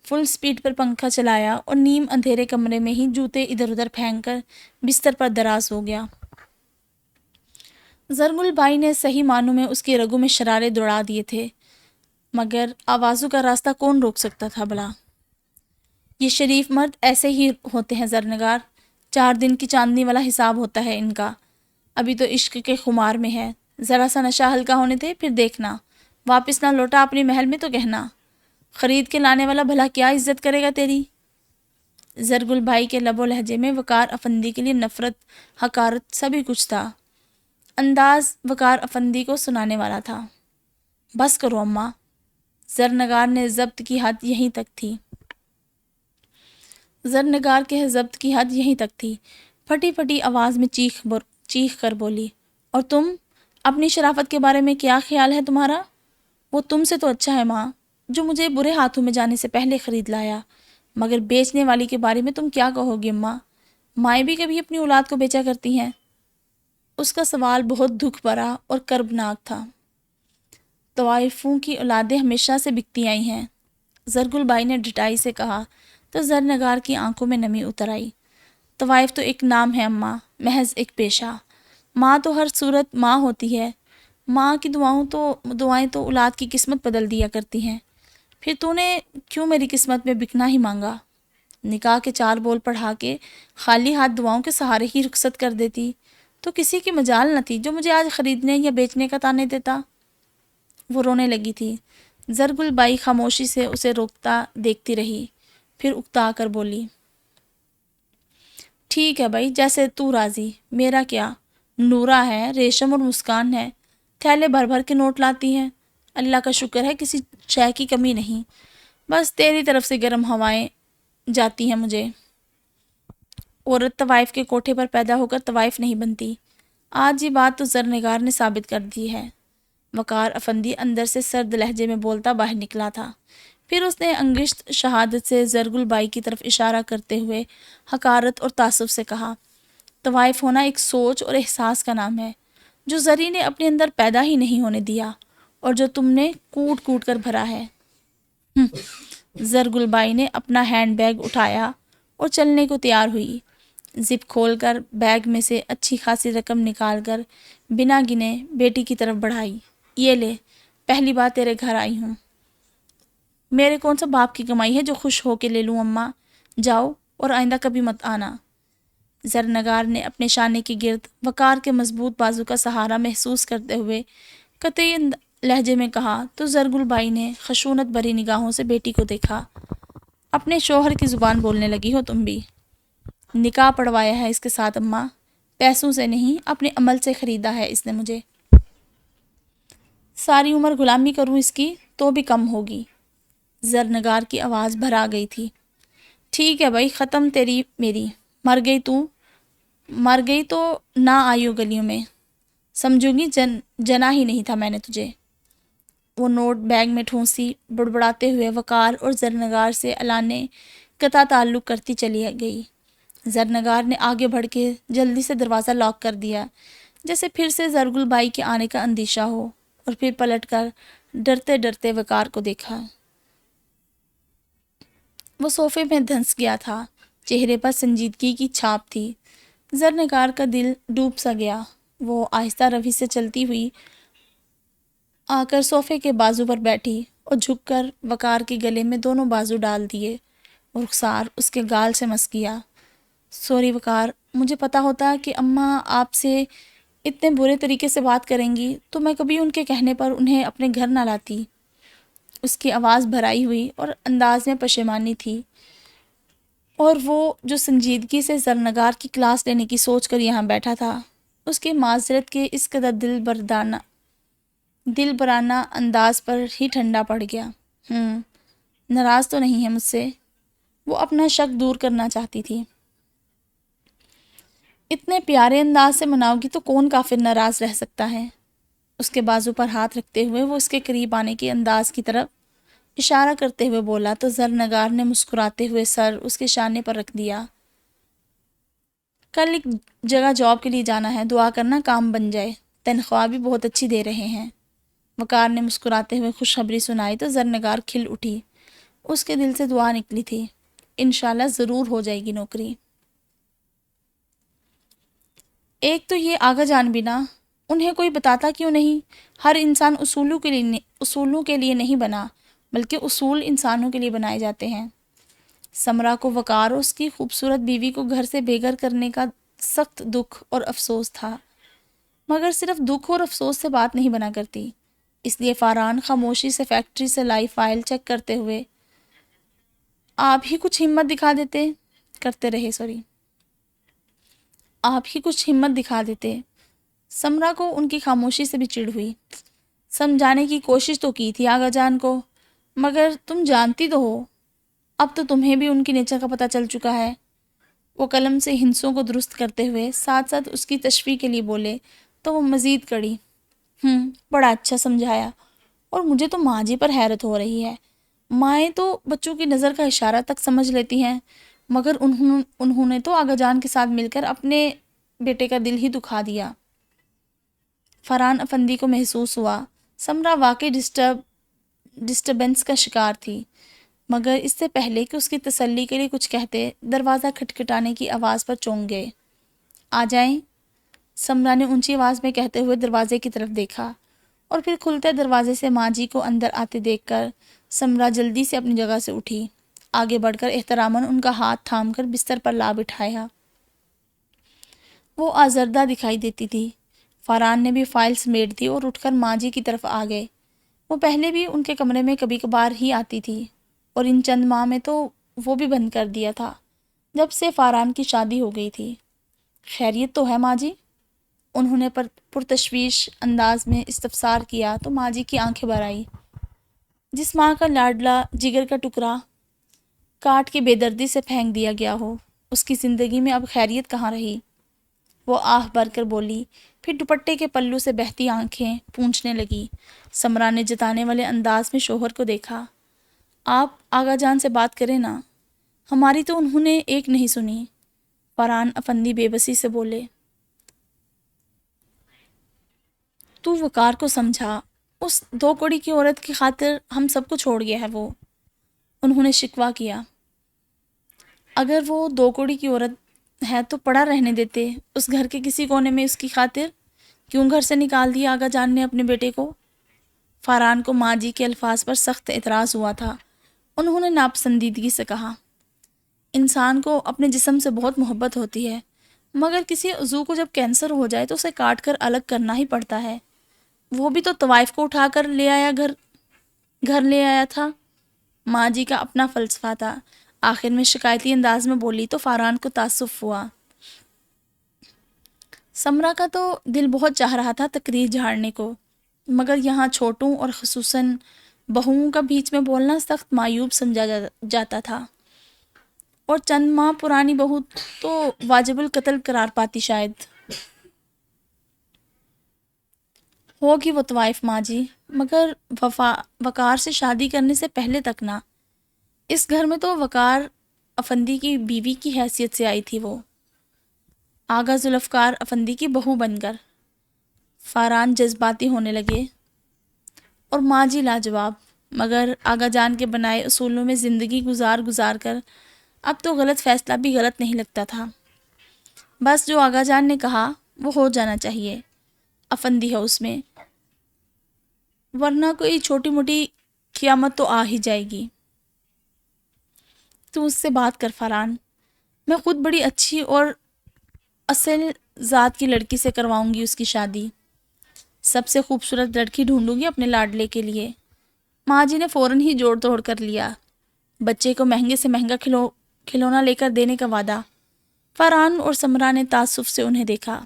فل سپیڈ پر پنکھا چلایا اور نیم اندھیرے کمرے میں ہی جوتے ادھر ادھر پھینک کر بستر پر دراز ہو گیا۔ زرگل بھائی نے صحیح معنوں میں اس کی رگوں میں شرارے دوڑا دیے تھے، مگر آوازوں کا راستہ کون روک سکتا تھا بھلا؟ یہ شریف مرد ایسے ہی ہوتے ہیں زرنگار، 4 دن کی چاندنی والا حساب ہوتا ہے ان کا۔ ابھی تو عشق کے خمار میں ہے، ذرا سا نشہ ہلکا ہونے دے پھر دیکھنا، واپس نہ لوٹا اپنے محل میں تو کہنا، خرید کے لانے والا بھلا کیا عزت کرے گا تیری؟ زرگل بھائی کے لب و لہجے میں وقار افندی کے لیے نفرت، حقارت سبھی کچھ تھا۔ انداز وقار افندی کو سنانے والا تھا۔ بس کرو اماں، زرنگار نے ضبط کی حد یہیں تک تھی۔ زرنگار کے ضبط کی حد یہیں تک تھی، پھٹی پھٹی آواز میں چیخ کر بولی، اور تم، اپنی شرافت کے بارے میں کیا خیال ہے تمہارا؟ وہ تم سے تو اچھا ہے ماں، جو مجھے برے ہاتھوں میں جانے سے پہلے خرید لایا، مگر بیچنے والی کے بارے میں تم کیا کہو گی اماں؟ مائیں بھی کبھی اپنی اولاد کو بیچا کرتی ہیں؟ اس کا سوال بہت دکھ بھرا اور کربناک تھا۔ طوائفوں کی اولادیں ہمیشہ سے بکتی آئی ہیں، زرگل بائی نے ڈٹائی سے کہا تو زرنگار کی آنکھوں میں نمی اتر آئی۔ طوائف تو ایک نام ہے اماں، محض ایک پیشہ۔ ماں تو ہر صورت ماں ہوتی ہے، ماں کی دعائیں تو اولاد کی قسمت بدل دیا کرتی ہیں۔ پھر تو نے کیوں میری قسمت میں بکنا ہی مانگا؟ نکاح کے 4 بول پڑھا کے خالی ہاتھ دعاؤں کے سہارے ہی رخصت کر دیتی تو کسی کی مجال نہ تھی جو مجھے آج خریدنے یا بیچنے کا تانے دیتا۔ وہ رونے لگی تھی۔ زرگل بائی خاموشی سے اسے روکتا دیکھتی رہی، پھر اکتا کر بولی، ٹھیک ہے بھائی، جیسے تو راضی، میرا کیا؟ نورا ہے، ریشم اور مسکان ہے، تھیلے بھر بھر کے نوٹ لاتی ہیں، اللہ کا شکر ہے کسی شے کی کمی نہیں، بس تیری طرف سے گرم ہوائیں جاتی ہیں مجھے۔ عورت طوائف کے کوٹھے پر پیدا ہو کر طوائف نہیں بنتی، آج یہ بات تو زرنگار نے ثابت کر دی ہے۔ وقار افندی اندر سے سرد لہجے میں بولتا باہر نکلا تھا، پھر اس نے انگشت شہادت سے زرگل بائی کی طرف اشارہ کرتے ہوئے حقارت اور تعصب سے کہا، طوائف ہونا ایک سوچ اور احساس کا نام ہے جو زری نے اپنے اندر پیدا ہی نہیں ہونے دیا اور جو تم نے کوٹ کوٹ کر بھرا ہے۔ زرگل بائی نے اپنا ہینڈ بیگ اٹھایا اور چلنے کو تیار ہوئی، زپ کھول کر بیگ میں سے اچھی خاصی رقم نکال کر بنا گنے بیٹی کی طرف بڑھائی، یہ لے، پہلی بار تیرے گھر آئی ہوں۔ میرے کون سا باپ کی کمائی ہے جو خوش ہو کے لے لوں اماں، جاؤ اور آئندہ کبھی مت آنا۔ زرنگار نے اپنے شانے کے گرد وقار کے مضبوط بازو کا سہارا محسوس کرتے ہوئے قطعی لہجے میں کہا تو زرگل بائی نے خشونت بھری نگاہوں سے بیٹی کو دیکھا۔ اپنے شوہر کی زبان بولنے لگی ہو تم بھی؟ نکاح پڑھوایا ہے اس کے ساتھ اماں، پیسوں سے نہیں اپنے عمل سے خریدا ہے اس نے مجھے۔ ساری عمر غلامی کروں اس کی تو بھی کم ہوگی۔ زرنگار کی آواز بھرا گئی تھی۔ ٹھیک ہے بھائی، ختم تیری میری، مر گئی تو نہ آئیو گلیوں میں، سمجھوں گی جنا ہی نہیں تھا میں نے تجھے۔ وہ نوٹ بیگ میں ٹھونسی بڑبڑاتے ہوئے وقار اور زرنگار سے اعلانے قطع تعلق کرتی چلی گئی۔ زرنگار نے آگے بڑھ کے جلدی سے دروازہ لاک کر دیا، جیسے پھر سے زرگل بائی کے آنے کا اندیشہ ہو، اور پھر پلٹ کر ڈرتے ڈرتے وقار کو دیکھا۔ وہ صوفے میں دھنس گیا تھا، چہرے پر سنجیدگی کی چھاپ تھی۔ زرنگار کا دل ڈوب سا گیا۔ وہ آہستہ روی سے چلتی ہوئی آ کر صوفے کے بازو پر بیٹھی اور جھک کر وقار کے گلے میں دونوں بازو ڈال دیے اور رخسار اس کے گال سے مس کیا۔ سوری وقار، مجھے پتا ہوتا کہ اماں آپ سے اتنے برے طریقے سے بات کریں گی تو میں کبھی ان کے کہنے پر انہیں اپنے گھر نہ لاتی۔ اس کی آواز بھرائی ہوئی اور انداز میں پشیمانی تھی، اور وہ جو سنجیدگی سے زرنگار کی کلاس لینے کی سوچ کر یہاں بیٹھا تھا، اس کے معذرت کے اس قدر دل برانہ انداز پر ہی ٹھنڈا پڑ گیا۔ ناراض تو نہیں ہے مجھ سے؟ وہ اپنا شک دور کرنا چاہتی تھی۔ اتنے پیارے انداز سے مناؤ گی تو کون کافر ناراض رہ سکتا ہے؟ اس کے بازو پر ہاتھ رکھتے ہوئے وہ اس کے قریب آنے کے انداز کی طرف اشارہ کرتے ہوئے بولا تو زرنگار نے مسکراتے ہوئے سر اس کے شانے پر رکھ دیا۔ کل ایک جگہ جاب کے لیے جانا ہے، دعا کرنا کام بن جائے، تنخواہ بھی بہت اچھی دے رہے ہیں۔ وقار نے مسکراتے ہوئے خوشخبری سنائی تو زرنگار کھل اٹھی۔ اس کے دل سے دعا نکلی تھی، انشاءاللہ ضرور ہو جائے گی نوکری۔ ایک تو یہ آغا جان بھی نہ، انہیں کوئی بتاتا کیوں نہیں؟ ہر انسان اصولوں کے لیے نہیں بنا، بلکہ اصول انسانوں کے لیے بنائے جاتے ہیں۔ سمرا کو وقار اور اس کی خوبصورت بیوی کو گھر سے بے گھر کرنے کا سخت دکھ اور افسوس تھا، مگر صرف دکھ اور افسوس سے بات نہیں بنا کرتی۔ اس لیے فاران خاموشی سے فیکٹری سے لائی فائل چیک کرتے ہوئے آپ ہی کچھ ہمت دکھا دیتے۔ سمرا کو ان کی خاموشی سے بھی چڑ ہوئی۔ سمجھانے کی کوشش تو کی تھی آغا جان کو، مگر تم جانتی تو ہو، اب تو تمہیں بھی ان کی نیچر کا پتہ چل چکا ہے۔ وہ قلم سے ہنسوں کو درست کرتے ہوئے ساتھ ساتھ اس کی تشریح کے لیے بولے تو وہ مزید کڑی۔ بڑا اچھا سمجھایا، اور مجھے تو ماں جی پر حیرت ہو رہی ہے۔ مائیں تو بچوں کی نظر کا اشارہ تک سمجھ لیتی ہیں، مگر انہوں نے تو آغا جان کے ساتھ مل کر اپنے بیٹے کا دل ہی دکھا دیا۔ فرحان افندی کو محسوس ہوا سمرا واقعی ڈسٹربنس کا شکار تھی، مگر اس سے پہلے کہ اس کی تسلی کے لیے کچھ کہتے، دروازہ کھٹکھٹانے کی آواز پر چونک گئے۔ آ جائیں، سمرا نے اونچی آواز میں کہتے ہوئے دروازے کی طرف دیکھا، اور پھر کھلتے دروازے سے ماں جی کو اندر آتے دیکھ کر سمرا جلدی سے اپنی جگہ سے اٹھی، آگے بڑھ کر احتراماً ان کا ہاتھ تھام کر بستر پر لا بٹھایا۔ وہ آزردہ دکھائی دیتی تھی۔ فاران نے بھی فائل سمیٹ دی اور اٹھ کر ماں جی کی طرف آ گئے۔ وہ پہلے بھی ان کے کمرے میں کبھی کبھار ہی آتی تھی، اور ان چند ماہ میں تو وہ بھی بند کر دیا تھا جب سے فاران کی شادی ہو گئی تھی۔ خیریت تو ہے ماں جی؟ انہوں نے پرتشویش انداز میں استفسار کیا تو ماں جی کی آنکھیں بھر آئیں۔ جس ماں کا لاڈلا جگر کا ٹکڑا کاٹ کے بے دردی سے پھینک دیا گیا ہو، اس کی زندگی میں اب خیریت کہاں رہی؟ وہ آہ بھر کر بولی، پھر دوپٹے کے پلو سے بہتی آنکھیں پونچھنے لگی۔ سمرا نے جتانے والے انداز میں شوہر کو دیکھا۔ آپ آغا جان سے بات کریں نا، ہماری تو انہوں نے ایک نہیں سنی۔ فرحان افندی بے بسی سے بولے۔ تو وقار کو سمجھا، اس 2 کوڑی کی عورت کی خاطر ہم سب کو چھوڑ گیا ہے وہ، انہوں نے شکوہ کیا۔ اگر وہ 2 کوڑی کی عورت ہے تو پڑا رہنے دیتے اس گھر کے کسی کونے میں، اس کی خاطر کیوں گھر سے نکال دیا آغا جان نے اپنے بیٹے کو؟ فاران کو ماں جی کے الفاظ پر سخت اعتراض ہوا تھا، انہوں نے ناپسندیدگی سے کہا، انسان کو اپنے جسم سے بہت محبت ہوتی ہے، مگر کسی عضو کو جب کینسر ہو جائے تو اسے کاٹ کر الگ کرنا ہی پڑتا ہے، وہ بھی تو طوائف کو اٹھا کر لے آیا گھر لے آیا تھا۔ ماں جی کا اپنا فلسفہ تھا۔ آخر میں شکایتی انداز میں بولی تو فاران کو تعصب ہوا۔ سمرا کا تو دل بہت چاہ رہا تھا تقریر جھاڑنے کو، مگر یہاں چھوٹوں اور خصوصاً بہوؤں کا بیچ میں بولنا سخت معیوب سمجھا جاتا تھا، اور چند ماہ پرانی بہو تو واجب القتل قرار پاتی شاید۔ ہوگی وہ طوائف ماں جی، مگر وقار سے شادی کرنے سے پہلے تک نہ۔ اس گھر میں تو وقار افندی کی بیوی کی حیثیت سے آئی تھی وہ، آغا ذوالفقار افندی کی بہو بن کر۔ فاران جذباتی ہونے لگے، اور ماں جی لاجواب، مگر آغا جان کے بنائے اصولوں میں زندگی گزار کر اب تو غلط فیصلہ بھی غلط نہیں لگتا تھا۔ بس جو آغا جان نے کہا وہ ہو جانا چاہیے، افندی ہے اس میں، ورنہ کوئی چھوٹی موٹی قیامت تو آ ہی جائے گی۔ تو اس سے بات کر فاران، میں خود بڑی اچھی اور اصل ذات کی لڑکی سے کرواؤں گی اس کی شادی، سب سے خوبصورت لڑکی ڈھونڈوں گی اپنے لاڈلے کے لیے۔ ماں جی نے فوراً ہی جوڑ توڑ کر لیا، بچے کو مہنگے سے مہنگا کھلونا لے کر دینے کا وعدہ۔ فاران اور سمرا نے تعصب سے انہیں دیکھا۔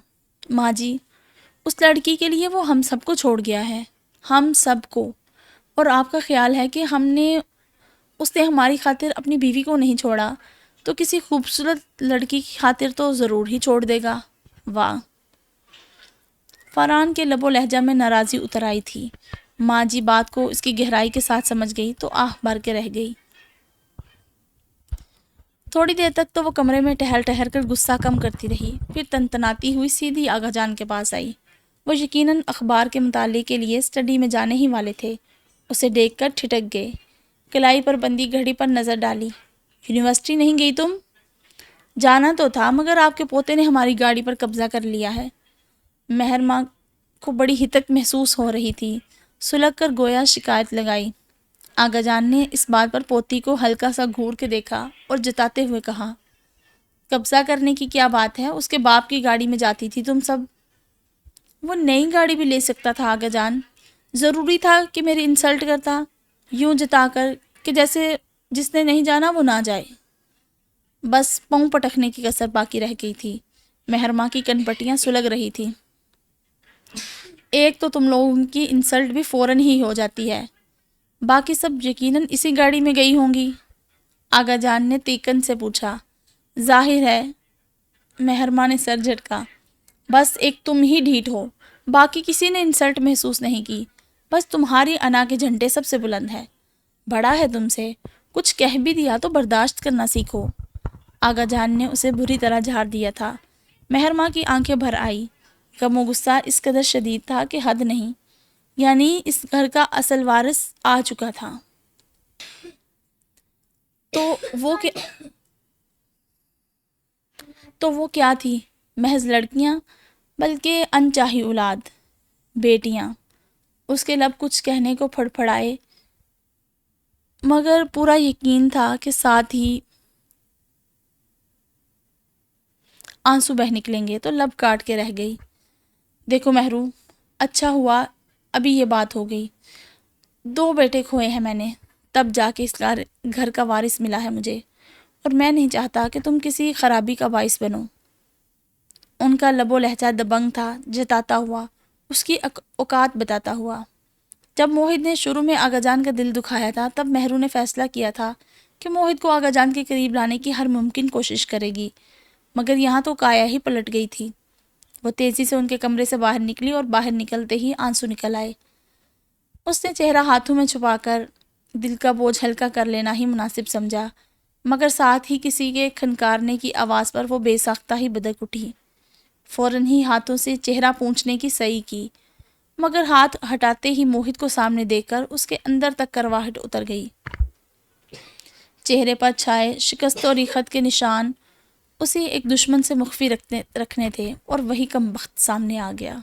ماں جی، اس لڑکی کے لیے وہ ہم سب کو چھوڑ گیا ہے، ہم سب کو، اور آپ کا خیال ہے کہ اس نے ہماری خاطر اپنی بیوی کو نہیں چھوڑا تو کسی خوبصورت لڑکی کی خاطر تو ضرور ہی چھوڑ دے گا۔ واہ! فاران کے لب و لہجہ میں ناراضی اتر آئی تھی۔ ماں جی بات کو اس کی گہرائی کے ساتھ سمجھ گئی تو آہ بھر کے رہ گئی۔ تھوڑی دیر تک تو وہ کمرے میں ٹہل کر غصہ کم کرتی رہی، پھر تنتناتی ہوئی سیدھی آغا جان کے پاس آئی۔ وہ یقیناً اخبار کے مطالعے کے لیے اسٹڈی میں جانے ہی والے تھے، اسے دیکھ کر ٹھٹک گئے، کلائی پر بندی گھڑی پر نظر ڈالی۔ یونیورسٹی نہیں گئی تم؟ جانا تو تھا، مگر آپ کے پوتے نے ہماری گاڑی پر قبضہ کر لیا ہے۔ مہر ماں کو بڑی ہتک محسوس ہو رہی تھی، سلگ کر گویا شکایت لگائی۔ آغا جان نے اس بات پر پوتی کو ہلکا سا گھور کے دیکھا اور جتاتے ہوئے کہا، قبضہ کرنے کی کیا بات ہے، اس کے باپ کی گاڑی میں جاتی تھی تم سب۔ وہ نئی گاڑی بھی لے سکتا تھا آغا جان، ضروری تھا کہ میری انسلٹ کرتا، یوں جتا کر کہ جیسے جس نے نہیں جانا وہ نہ جائے۔ بس پاؤں پٹکنے کی کسر باقی رہ گئی تھی۔ مہر ماں کی کن پٹیاں سلگ رہی تھی۔ ایک تو تم لوگوں کی انسلٹ بھی فوراً ہی ہو جاتی ہے، باقی سب یقیناً اسی گاڑی میں گئی ہوں گی؟ آغا جان نے تیکن سے پوچھا۔ ظاہر ہے، مہر ماں نے سر جھٹکا، بس ایک تم ہی ڈھیٹ ہو، باقی کسی نے انسلٹ محسوس نہیں کی، بس تمہاری انا کے جھنڈے سب سے بلند ہے۔ بڑا ہے تم سے، کچھ کہہ بھی دیا تو برداشت کرنا سیکھو۔ آغا جان نے اسے بری طرح جھاڑ دیا تھا۔ مہر ماں کی آنکھیں بھر آئی، غم و غصہ اس قدر شدید تھا کہ حد نہیں، یعنی اس گھر کا اصل وارث آ چکا تھا۔ تو وہ کیا تھی؟ محض لڑکیاں، بلکہ انچاہی اولاد، بیٹیاں۔ اس کے لب کچھ کہنے کو پھڑپھڑائے، مگر پورا یقین تھا کہ ساتھ ہی آنسو بہہ نکلیں گے، تو لب کاٹ کے رہ گئی۔ دیکھو مہرو، اچھا ہوا ابھی یہ بات ہو گئی۔ 2 بیٹے کھوئے ہیں میں نے، تب جا کے اس گھر کا وارث ملا ہے مجھے، اور میں نہیں چاہتا کہ تم کسی خرابی کا باعث بنو۔ ان کا لب و لہجہ دبنگ تھا، جتاتا ہوا، اس کی اوقات بتاتا ہوا۔ جب موہد نے شروع میں آغا جان کا دل دکھایا تھا، تب مہرو نے فیصلہ کیا تھا کہ موہد کو آغا جان کے قریب لانے کی ہر ممکن کوشش کرے گی، مگر یہاں تو کایا ہی پلٹ گئی تھی۔ وہ تیزی سے ان کے کمرے سے باہر نکلی اور باہر نکلتے ہی آنسو نکل آئے۔ اس نے چہرہ ہاتھوں میں چھپا کر دل کا بوجھ ہلکا کر لینا ہی مناسب سمجھا، مگر ساتھ ہی کسی کے کھنکارنے کی آواز پر وہ بے ساختہ ہی بدک اٹھی۔ فوراً ہی ہاتھوں سے چہرہ پونچھنے کی سعی کی، مگر ہاتھ ہٹاتے ہی موہد کو سامنے دیکھ کر اس کے اندر تک کرواہٹ اتر گئی۔ چہرے پر چھائے شکست و ریخت کے نشان اسے ایک دشمن سے مخفی رکھنے تھے، اور وہی کم بخت سامنے آ گیا۔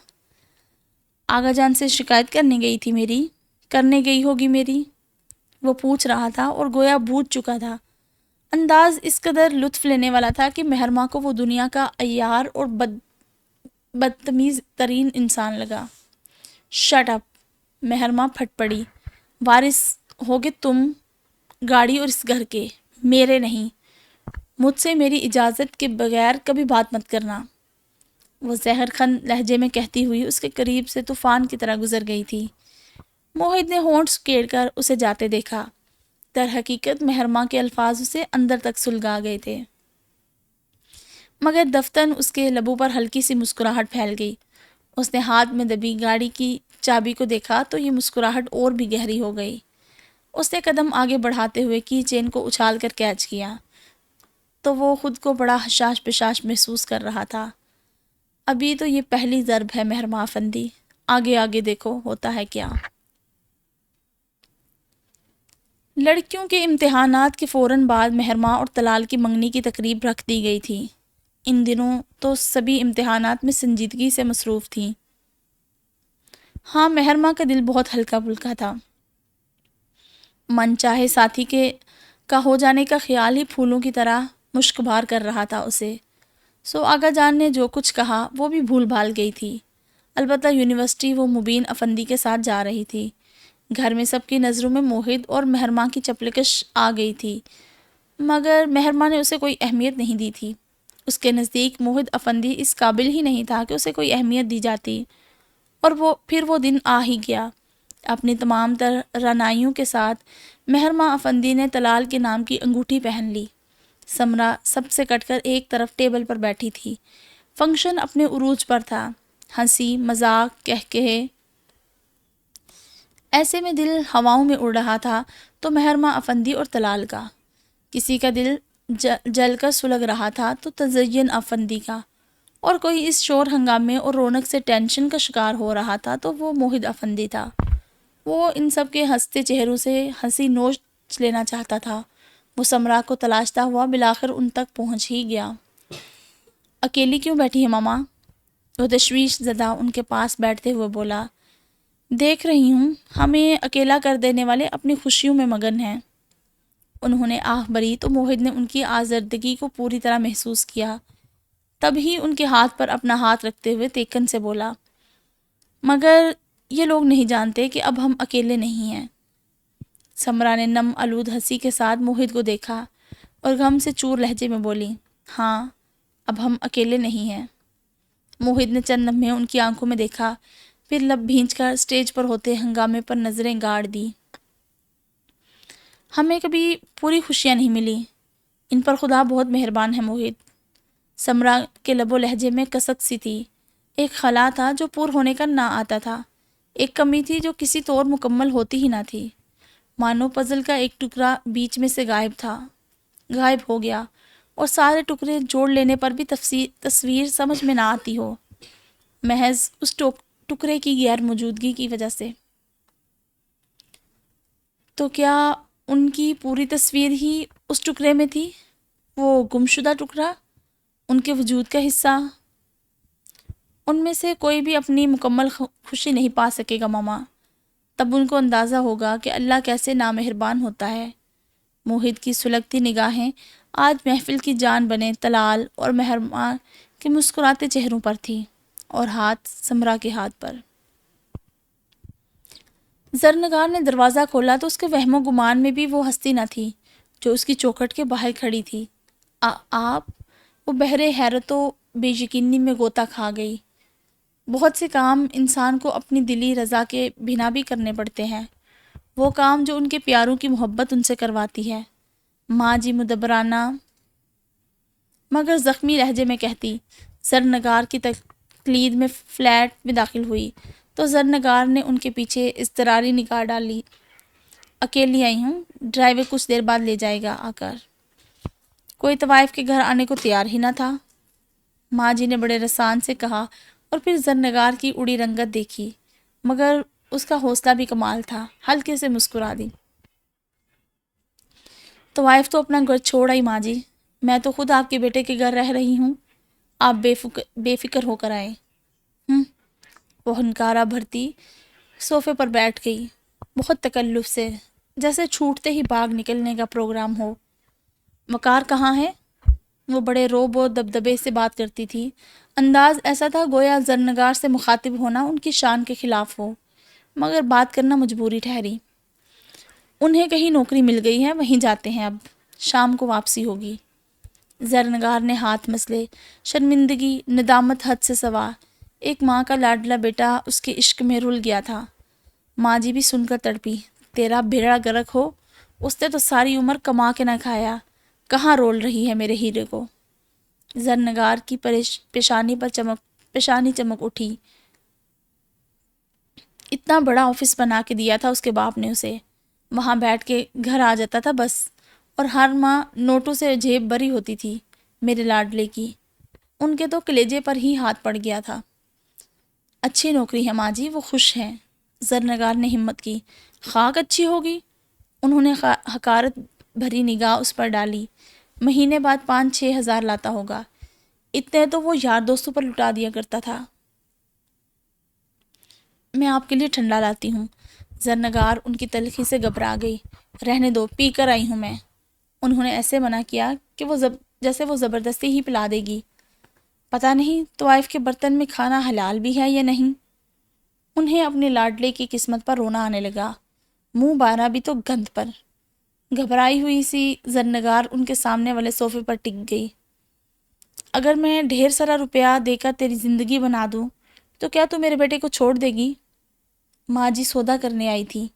آغا جان سے شکایت کرنے گئی ہوگی میری، وہ پوچھ رہا تھا اور گویا بوجھ چکا تھا۔ انداز اس قدر لطف لینے والا تھا کہ مہرماں کو وہ دنیا کا عیار اور بدتمیز ترین انسان لگا۔ Shut up! مہرماں پھٹ پڑی۔ وارث ہوگے تم گاڑی اور اس گھر کے، میرے نہیں۔ مجھ سے میری اجازت کے بغیر کبھی بات مت کرنا، وہ زہر خند لہجے میں کہتی ہوئی اس کے قریب سے طوفان کی طرح گزر گئی تھی۔ موہد نے ہونٹ سکیڑ کر اسے جاتے دیکھا۔ در حقیقت مہرماں کے الفاظ اسے اندر تک سلگا گئے تھے، مگر دفتن اس کے لبوں پر ہلکی سی مسکراہٹ پھیل گئی۔ اس نے ہاتھ میں دبی گاڑی کی چابی کو دیکھا تو یہ مسکراہٹ اور بھی گہری ہو گئی۔ اس نے قدم آگے بڑھاتے ہوئے کی چین کو اچھال کر کیچ کیا تو وہ خود کو بڑا حشاش پشاش محسوس کر رہا تھا۔ ابھی تو یہ پہلی ضرب ہے مہرماں افندی، آگے آگے دیکھو ہوتا ہے کیا۔ لڑکیوں کے امتحانات کے فوراً بعد مہرماں اور طلال کی منگنی کی تقریب رکھ دی گئی تھی۔ ان دنوں تو سبھی امتحانات میں سنجیدگی سے مصروف تھیں۔ ہاں، مہرماں کا دل بہت ہلکا پھلکا تھا۔ من چاہے ساتھی کا ہو جانے کا خیال ہی پھولوں کی طرح مشک بار کر رہا تھا اسے۔ سو آغا جان نے جو کچھ کہا وہ بھی بھول بھال گئی تھی۔ البتہ یونیورسٹی وہ مبین افندی کے ساتھ جا رہی تھی۔ گھر میں سب کی نظروں میں موہد اور مہرماں کی چپلکش آ گئی تھی، مگر مہرماں نے اسے کوئی اہمیت نہیں دی تھی۔ اس کے نزدیک موہد افندی اس قابل ہی نہیں تھا کہ اسے کوئی اہمیت دی جاتی، اور پھر وہ دن آ ہی گیا۔ اپنی تمام تر رعنائیوں کے ساتھ مہرماں افندی نے طلال کے نام کی انگوٹھی پہن لی۔ سمرا سب سے کٹ کر ایک طرف ٹیبل پر بیٹھی تھی۔ فنکشن اپنے عروج پر تھا۔ ہنسی، مذاق، کہکہے، ایسے میں دل ہواؤں میں اڑ رہا تھا تو مہرماں افندی اور طلال کا۔ کسی کا دل جل کر سلگ رہا تھا تو تزین افندی کا، اور کوئی اس شور ہنگامے اور رونق سے ٹینشن کا شکار ہو رہا تھا تو وہ موہد افندی تھا۔ وہ ان سب کے ہنستے چہروں سے ہنسی نوچ لینا چاہتا تھا۔ وہ سمرا کو تلاشتا ہوا بالآخر ان تک پہنچ ہی گیا۔ اکیلی کیوں بیٹھی ہے ماما؟ وہ تشویش زدہ ان کے پاس بیٹھتے ہوئے بولا۔ دیکھ رہی ہوں، ہمیں اکیلا کر دینے والے اپنی خوشیوں میں مگن ہیں۔ انہوں نے آہ بھری تو موہد نے ان کی آزردگی کو پوری طرح محسوس کیا۔ تب ہی ان کے ہاتھ پر اپنا ہاتھ رکھتے ہوئے تیکن سے بولا، مگر یہ لوگ نہیں جانتے کہ اب ہم اکیلے نہیں ہیں۔ سمرا نے نم آلود ہنسی کے ساتھ موہد کو دیکھا اور غم سے چور لہجے میں بولی، ہاں، اب ہم اکیلے نہیں ہیں۔ موہد نے چند لمحے ان کی آنکھوں میں دیکھا، پھر لب بھینچ کر اسٹیج پر ہوتے ہنگامے پر نظریں گاڑ دی۔ ہمیں کبھی پوری خوشیاں نہیں ملی، ان پر خدا بہت مہربان ہے موہد۔ سمرا کے لب و لہجے میں کسک سی تھی۔ ایک خلا تھا جو پور ہونے کا نہ آتا تھا، ایک کمی تھی جو کسی طور مکمل ہوتی ہی نہ تھی، مانو پزل کا ایک ٹکڑا بیچ میں سے غائب ہو گیا اور سارے ٹکڑے جوڑ لینے پر بھی تصویر سمجھ میں نہ آتی ہو، محض اس ٹکڑے کی غیر موجودگی کی وجہ سے۔ تو کیا ان کی پوری تصویر ہی اس ٹکڑے میں تھی، وہ گمشدہ ٹکڑا، ان کے وجود کا حصہ؟ ان میں سے کوئی بھی اپنی مکمل خوشی نہیں پا سکے گا ماما، تب ان کو اندازہ ہوگا کہ اللہ کیسے نامہربان ہوتا ہے۔ موہد کی سلگتی نگاہیں آج محفل کی جان بنے طلال اور مہرماں کے مسکراتے چہروں پر تھی، اور ہاتھ سمرا کے ہاتھ پر۔ زرنگار نے دروازہ کھولا تو اس کے وہم و گمان میں بھی وہ ہستی نہ تھی جو اس کی چوکھٹ کے باہر کھڑی تھی۔ آپ؟ وہ بحر حیرت و بے یقینی میں غوطہ کھا گئی۔ بہت سے کام انسان کو اپنی دلی رضا کے بنا بھی کرنے پڑتے ہیں، وہ کام جو ان کے پیاروں کی محبت ان سے کرواتی ہے۔ ماں جی مدبرانہ مگر زخمی لہجے میں کہتی۔ زرنگار کی تقلید میں فلیٹ میں داخل ہوئی تو زرنگار نے ان کے پیچھے اضطراری نگاہ ڈالی۔ اکیلی آئی ہوں، ڈرائیور کچھ دیر بعد لے جائے گا آ کر۔ کوئی طوائف کے گھر آنے کو تیار ہی نہ تھا، ماں جی نے بڑے رسان سے کہا، اور پھر زرنگار کی اڑی رنگت دیکھی، مگر اس کا حوصلہ بھی کمال تھا، ہلکے سے مسکرا دی۔ طوائف تو اپنا گھر چھوڑ آئی ماں جی، میں تو خود آپ کے بیٹے کے گھر رہ رہی ہوں، آپ بے فکر ہو کر آئے۔ وہ ہنکارا بھرتی صوفے پر بیٹھ گئی، بہت تکلف سے، جیسے چھوٹتے ہی بھاگ نکلنے کا پروگرام ہو۔ وقار کہاں ہے؟ وہ بڑے روب و دبدبے سے بات کرتی تھی۔ انداز ایسا تھا گویا زرنگار سے مخاطب ہونا ان کی شان کے خلاف ہو، مگر بات کرنا مجبوری ٹھہری۔ انہیں کہیں نوکری مل گئی ہے، وہیں جاتے ہیں، اب شام کو واپسی ہوگی۔ زرنگار نے ہاتھ مسلے، شرمندگی، ندامت حد سے سوا۔ ایک ماں کا لاڈلا بیٹا اس کے عشق میں رل گیا تھا۔ ماں جی بھی سن کر تڑپی، تیرا بیڑا گرک ہو، اس نے تو ساری عمر کما کے نہ کھایا، کہاں رول رہی ہے میرے ہیرے کو۔ زرنگار کی پیشانی چمک اٹھی۔ اتنا بڑا آفس بنا کے دیا تھا اس کے باپ نے اسے، وہاں بیٹھ کے گھر آ جاتا تھا بس، اور ہر ماہ نوٹوں سے جیب بری ہوتی تھی میرے لاڈلے کی۔ ان کے تو کلیجے پر ہی ہاتھ پڑ گیا تھا۔ اچھی نوکری ہے ماں جی، وہ خوش ہیں۔ زرنگار نے ہمت کی، خاک اچھی ہوگی۔ انہوں نے حقارت بھری نگاہ اس پر ڈالی۔ مہینے بعد 5-6 ہزار لاتا ہوگا، اتنے تو وہ یار دوستوں پر لٹا دیا کرتا تھا۔ میں آپ کے لیے ٹھنڈا لاتی ہوں۔ زرنگار ان کی تلخی سے گھبرا گئی۔ رہنے دو، پی کر آئی ہوں میں۔ انہوں نے ایسے منع کیا کہ جیسے وہ زبردستی ہی پلا دے گی۔ پتہ نہیں طوائف کے برتن میں کھانا حلال بھی ہے یا نہیں۔ انہیں اپنے لاڈلے کی قسمت پر رونا آنے لگا، منہ بارا بھی تو گند پر۔ گھبرائی ہوئی سی زرنگار ان کے سامنے والے صوفے پر ٹک گئی۔ اگر میں ڈھیر سارا روپیہ دے کر تیری زندگی بنا دوں تو کیا تو میرے بیٹے کو چھوڑ دے گی؟ ماں جی سودا کرنے آئی تھی۔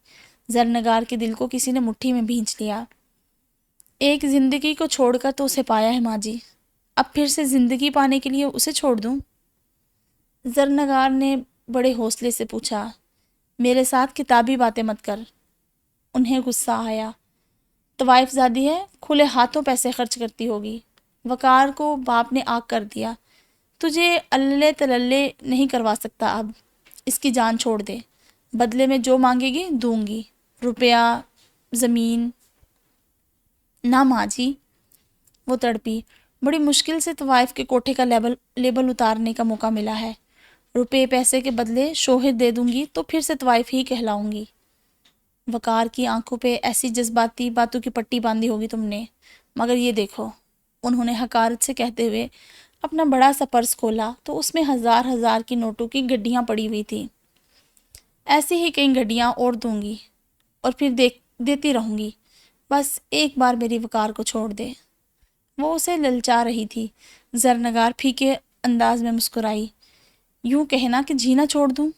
زرنگار کے دل کو کسی نے مٹھی میں بھینچ لیا۔ ایک زندگی کو چھوڑ کر تو اسے پایا ہے ماں جی، اب پھر سے زندگی پانے کے لیے اسے چھوڑ دوں؟ زرنگار نے بڑے حوصلے سے پوچھا، میرے ساتھ کتابی باتیں مت کر۔ انہیں غصہ آیا، طوائف زادی ہے، کھلے ہاتھوں پیسے خرچ کرتی ہوگی۔ وقار کو باپ نے آگ کر دیا، تجھے اللہ تللے نہیں کروا سکتا، اب اس کی جان چھوڑ دے، بدلے میں جو مانگے گی دوں گی، روپیہ، زمین۔ نہ ماں جی، وہ تڑپی، بڑی مشکل سے طوائف کے کوٹھے کا لیبل اتارنے کا موقع ملا ہے، روپے پیسے کے بدلے شوہر دے دوں گی تو پھر سے طوائف ہی کہلاؤں گی۔ وقار کی آنکھوں پہ ایسی جذباتی باتوں کی پٹی باندھی ہوگی تم نے، مگر یہ دیکھو۔ انہوں نے حقارت سے کہتے ہوئے اپنا بڑا سا پرس کھولا تو اس میں 1000 کی نوٹوں کی گڈیاں پڑی ہوئی تھی۔ ایسی ہی کئی گڈیاں اور دوں گی، اور پھر دیتی رہوں گی، بس ایک بار میری وقار کو چھوڑ دے۔ وہ اسے للچا رہی تھی۔ زرنگار پھیکے انداز میں مسکرائی، یوں کہنا کہ جینا چھوڑ دوں؟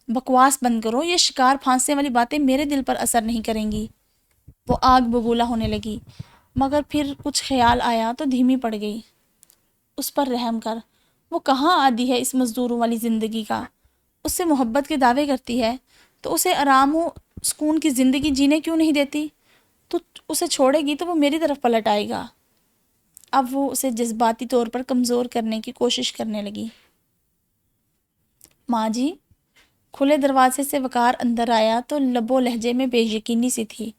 بکواس بند کرو، یہ شکار پھانسنے والی باتیں میرے دل پر اثر نہیں کریں گی۔ وہ آگ ببولا ہونے لگی، مگر پھر کچھ خیال آیا تو دھیمی پڑ گئی۔ اس پر رحم کر، وہ کہاں عادی ہے اس مزدوروں والی زندگی کا؟ اس سے محبت کے دعوے کرتی ہے تو اسے آرام و سکون کی زندگی جینے کیوں نہیں دیتی؟ تو اسے چھوڑے گی تو وہ میری طرف پلٹ آئے گا۔ اب وہ اسے جذباتی طور پر کمزور کرنے کی کوشش کرنے لگی۔ ماں جی، کھلے دروازے سے وقار اندر آیا تو لب و لہجے میں بے یقینی سی تھی۔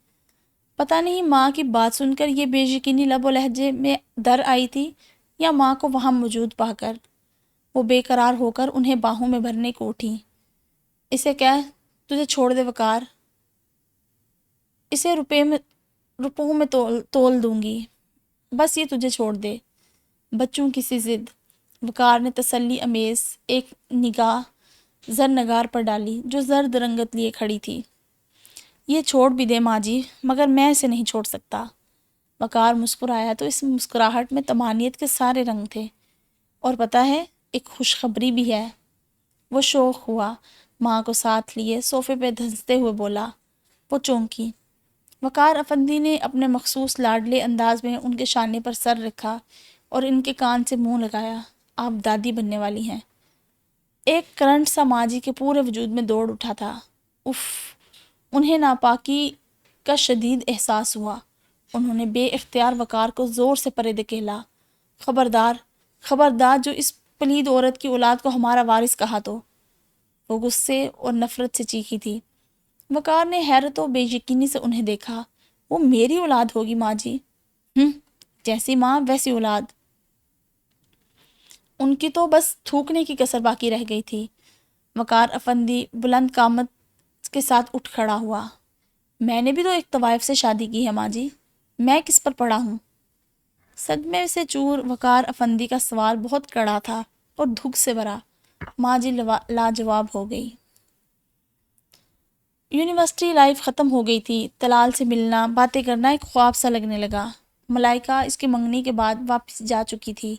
پتہ نہیں ماں کی بات سن کر یہ بے یقینی لب و لہجے میں در آئی تھی یا ماں کو وہاں موجود پا کر۔ وہ بے قرار ہو کر انہیں باہوں میں بھرنے کو اٹھی۔ اسے کہہ تجھے چھوڑ دے وقار، اسے روپوں میں تول دوں گی، بس یہ تجھے چھوڑ دے۔ بچوں کی سی ضد۔ وقار نے تسلی امیز ایک نگاہ زرنگار پر ڈالی جو زرد رنگت لیے کھڑی تھی۔ یہ چھوڑ بھی دے ماں جی، مگر میں اسے نہیں چھوڑ سکتا۔ وقار مسکرایا تو اس مسکراہٹ میں طمانینت کے سارے رنگ تھے۔ اور پتہ ہے، ایک خوشخبری بھی ہے۔ وہ شوق ہوا، ماں کو ساتھ لیے صوفے پہ دھنستے ہوئے بولا۔ وہ چونکی۔ وقار افندی نے اپنے مخصوص لاڈلے انداز میں ان کے شانے پر سر رکھا اور ان کے کان سے منہ لگایا۔ آپ دادی بننے والی ہیں۔ ایک کرنٹ سا ماں جی کے پورے وجود میں دوڑ اٹھا تھا۔ اف! انہیں ناپاکی کا شدید احساس ہوا۔ انہوں نے بے اختیار وقار کو زور سے پرے دھکیلا۔ خبردار، خبردار، جو اس پلید عورت کی اولاد کو ہمارا وارث کہا تو۔ وہ غصے اور نفرت سے چیخی تھی۔ وقار نے حیرت و بے یقینی سے انہیں دیکھا۔ وہ میری اولاد ہوگی ماں جی؟ جیسی ماں ویسی اولاد۔ ان کی تو بس تھوکنے کی کسر باقی رہ گئی تھی۔ وقار افندی بلند قامت کے ساتھ اٹھ کھڑا ہوا۔ میں نے بھی تو ایک طوائف سے شادی کی ہے ماں جی، میں کس پر پڑا ہوں؟ صدمے سے چور وقار افندی کا سوال بہت کڑا تھا اور دھک سے بھرا۔ ماں جی لاجواب ہو گئی۔ یونیورسٹی لائف ختم ہو گئی تھی۔ طلال سے ملنا، باتیں کرنا ایک خواب سا لگنے لگا۔ ملائکہ اس کے منگنی کے بعد واپس جا چکی تھی۔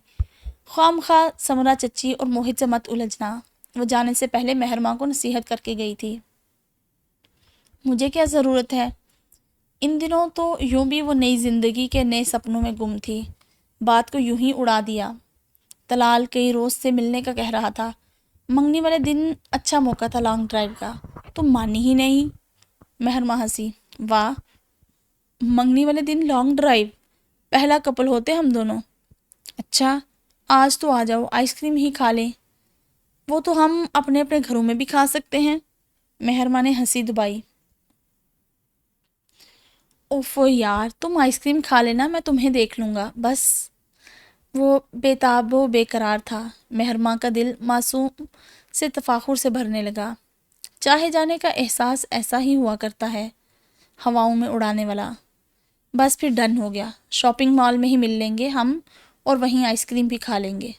خواہ مخواہ سمرا چچی اور موہت سے مت الجھنا، وہ جانے سے پہلے مہر ماں کو نصیحت کر کے گئی تھی۔ مجھے کیا ضرورت ہے؟ ان دنوں تو یوں بھی وہ نئی زندگی کے نئے سپنوں میں گم تھی۔ بات کو یوں ہی اڑا دیا۔ طلال کئی روز سے ملنے کا کہہ رہا تھا۔ منگنی والے دن اچھا موقع تھا لانگ ڈرائیو کا، تم مانی ہی نہیں۔ مہر ماں ہنسی۔ واہ، منگنی والے دن لانگ ڈرائیو؟ پہلا کپل ہوتے ہم دونوں۔ اچھا، آج تو آ جاؤ، آئس کریم ہی کھا لیں۔ وہ تو ہم اپنے اپنے گھروں میں بھی کھا سکتے ہیں۔ مہر ماں نے ہنسی دبائی۔ اوفو یار، تم آئس کریم کھا لینا، میں تمہیں دیکھ لوں گا بس۔ وہ بے تاب و بے قرار تھا۔ مہر ماں کا دل معصوم سے تفاخر سے بھرنے لگا۔ چاہے جانے کا احساس ایسا ہی ہوا کرتا ہے، ہواؤں میں اڑانے والا۔ بس پھر ڈن ہو گیا، شاپنگ مال میں ہی مل لیں گے ہم اور وہیں آئس کریم بھی کھا لیں گے۔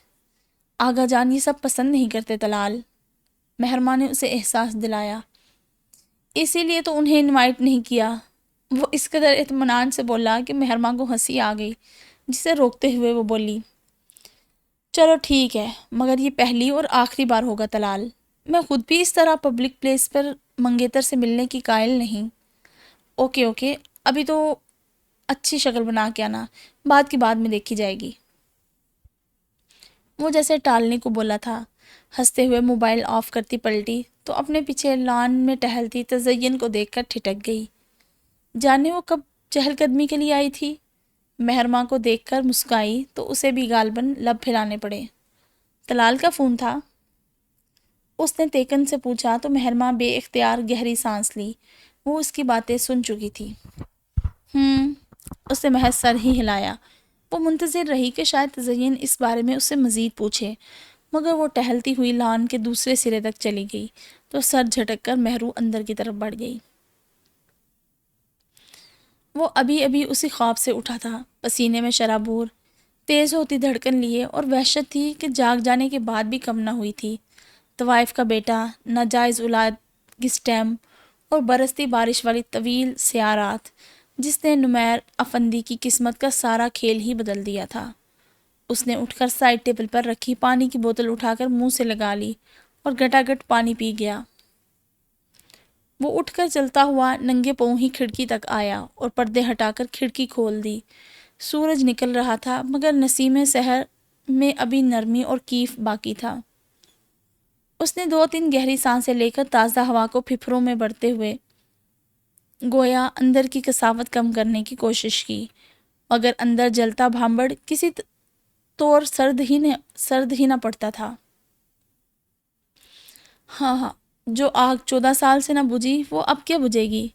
آغا جان یہ سب پسند نہیں کرتے طلال، مہر ماں نے اسے احساس دلایا۔ اسی لیے تو انہیں انوائٹ نہیں کیا۔ وہ اس قدر اطمینان سے بولا کہ مہر ماں کو ہنسی آ گئی، جسے روکتے ہوئے وہ بولی، چلو ٹھیک ہے، مگر یہ پہلی اور آخری بار ہوگا طلال۔ میں خود بھی اس طرح پبلک پلیس پر منگیتر سے ملنے کی قائل نہیں۔ اوکے اوکے، ابھی تو اچھی شکل بنا کے آنا، بعد کی بعد میں دیکھی جائے گی۔ وہ جیسے ٹالنے کو بولا تھا، ہنستے ہوئے موبائل آف کرتی پلٹی تو اپنے پیچھے لان میں ٹہلتی تزین کو دیکھ کر ٹھٹک گئی۔ جانے وہ کب چہل قدمی کے لیے آئی تھی؟ مہر ماں کو دیکھ کر مسکرائی تو اسے بھی غالباً لب پھیلانے پڑے۔ طلال کا فون تھا؟ اس نے تیکن سے پوچھا تو مہر ماں بے اختیار گہری سانس لی، وہ اس کی باتیں سن چکی تھی۔ اس نے محض سر ہی ہلایا۔ وہ منتظر رہی کہ شاید تزین اس بارے میں اس سے مزید پوچھے، مگر وہ ٹہلتی ہوئی لان کے دوسرے سرے تک چلی گئی تو سر جھٹک کر مہرو اندر کی طرف بڑھ گئی۔ وہ ابھی ابھی اسی خواب سے اٹھا تھا، پسینے میں شرابور، تیز ہوتی دھڑکن لیے، اور وحشت تھی کہ جاگ جانے کے بعد بھی کم نہ ہوئی تھی۔ طوائف کا بیٹا، ناجائز اولاد، گسٹیم اور برستی بارش والی طویل سیاہ رات، جس نے نمیر افندی کی قسمت کا سارا کھیل ہی بدل دیا تھا۔ اس نے اٹھ کر سائڈ ٹیبل پر رکھی پانی کی بوتل اٹھا کر منہ سے لگا لی اور گٹا گٹ پانی پی گیا۔ وہ اٹھ کر چلتا ہوا ننگے پاؤں ہی کھڑکی تک آیا اور پردے ہٹا کر کھڑکی کھول دی۔ سورج نکل رہا تھا، مگر نسیم سحر میں ابھی نرمی اور کیف باقی تھا۔ اس نے 2-3 گہری سانسیں لے کر تازہ ہوا کو پھپھروں میں بڑھتے ہوئے گویا اندر کی کثافت کم کرنے کی کوشش کی، مگر اندر جلتا بھانبڑ کسی طور سرد ہی نہ پڑتا تھا۔ ہاں، جو آگ 14 سال سے نہ بجھی وہ اب کیا بجھے گی؟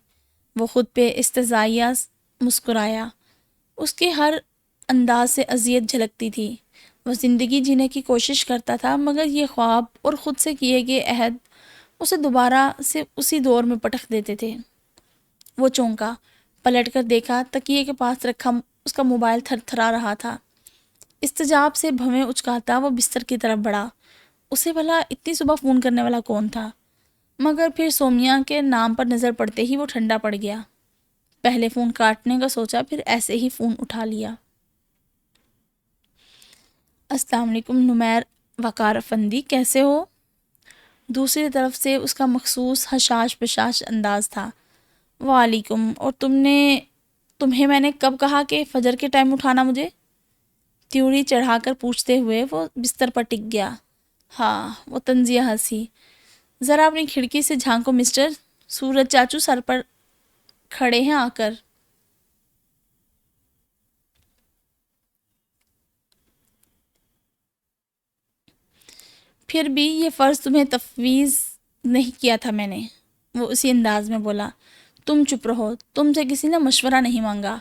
وہ خود پہ استہزائیہ مسکرایا۔ اس کے ہر انداز سے اذیت جھلکتی تھی۔ وہ زندگی جینے کی کوشش کرتا تھا، مگر یہ خواب اور خود سے کیے گئے عہد اسے دوبارہ سے اسی دور میں پٹخ دیتے تھے۔ وہ چونکا، پلٹ کر دیکھا، تکیے کے پاس رکھا اس کا موبائل تھر تھرا رہا تھا۔ استجاب سے بھویں اچکاتا وہ بستر کی طرف بڑھا۔ اسے بھلا اتنی صبح فون کرنے والا کون تھا؟ مگر پھر سومیا کے نام پر نظر پڑتے ہی وہ ٹھنڈا پڑ گیا۔ پہلے فون کاٹنے کا سوچا، پھر ایسے ہی فون اٹھا لیا۔ السلام علیکم نمیر وقار افندی، کیسے ہو؟ دوسری طرف سے اس کا مخصوص حشاش پشاش انداز تھا۔ وعلیکم، اور تمہیں میں نے کب کہا کہ فجر کے ٹائم اٹھانا مجھے؟ تیوری چڑھا کر پوچھتے ہوئے وہ بستر پر ٹک گیا۔ ہاں، وہ طنزیہ ہنسی۔ ذرا اپنی کھڑکی سے جھانکو مسٹر، سورج چاچو سر پر کھڑے ہیں آ کر۔ پھر بھی یہ فرض تمہیں تفویض نہیں کیا تھا میں نے، وہ اسی انداز میں بولا۔ تم چپ رہو، تم سے کسی نے مشورہ نہیں مانگا۔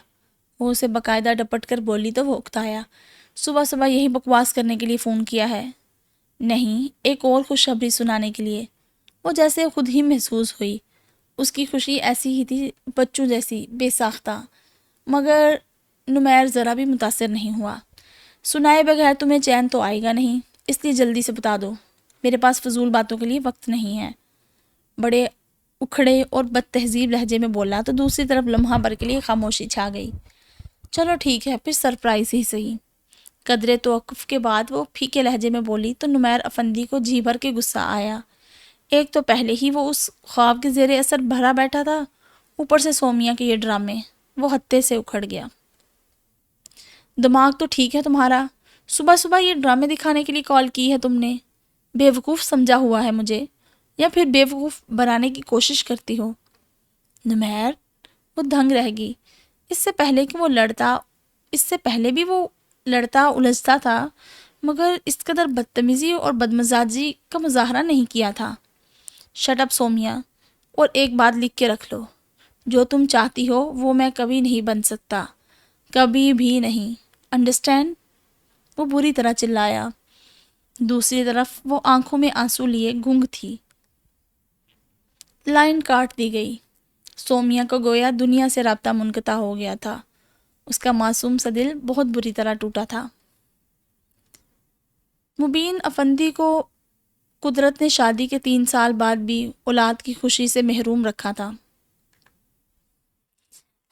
وہ اسے باقاعدہ ڈپٹ کر بولی تو وہ اکتایا۔ صبح صبح یہی بکواس کرنے کے لیے فون کیا ہے؟ نہیں، ایک اور خوشخبری سنانے کے لیے۔ وہ جیسے خود ہی محسوس ہوئی۔ اس کی خوشی ایسی ہی تھی، بچوں جیسی بے ساختہ، مگر نمیر ذرا بھی متاثر نہیں ہوا۔ سنائے بغیر تمہیں چین تو آئے گا نہیں، اس لیے جلدی سے بتا دو، میرے پاس فضول باتوں کے لیے وقت نہیں ہے۔ بڑے اکھڑے اور بد تہذیب لہجے میں بولا تو دوسری طرف لمحہ بھر کے لیے خاموشی چھا گئی۔ چلو ٹھیک ہے، پھر سرپرائز ہی صحیح۔ قدرے توقف کے بعد وہ پھیکے لہجے میں بولی تو نمیر افندی کو جی بھر کے غصہ آیا۔ ایک تو پہلے ہی وہ اس خواب کے زیر اثر بھرا بیٹھا تھا، اوپر سے سومیا کے یہ ڈرامے، وہ ہتے سے اکھڑ گیا۔ دماغ تو ٹھیک ہے تمہارا، صبح صبح یہ ڈرامے دکھانے کے لیے کال کی ہے تم نے؟ بے وقوف سمجھا ہوا ہے مجھے، یا پھر بے وقوف بنانے کی کوشش کرتی ہو؟ نمیر، وہ دھنگ رہ گئی۔ اس سے پہلے بھی وہ لڑتا الجھتا تھا، مگر اس قدر بدتمیزی اور بدمزاجی کا مظاہرہ نہیں کیا تھا۔ شٹ اپ سومیا، اور ایک بات لکھ کے رکھ لو، جو تم چاہتی ہو وہ میں کبھی نہیں بن سکتا، کبھی بھی نہیں، انڈرسٹینڈ؟ وہ بری طرح چلایا۔ دوسری طرف وہ آنکھوں میں آنسو لیے گنگ تھی۔ لائن کاٹ دی گئی۔ سومیا کو گویا دنیا سے رابطہ منقطع ہو گیا تھا۔ اس کا معصوم سا دل بہت بری طرح ٹوٹا تھا۔ مبین افندی کو قدرت نے شادی کے 3 سال بعد بھی اولاد کی خوشی سے محروم رکھا تھا۔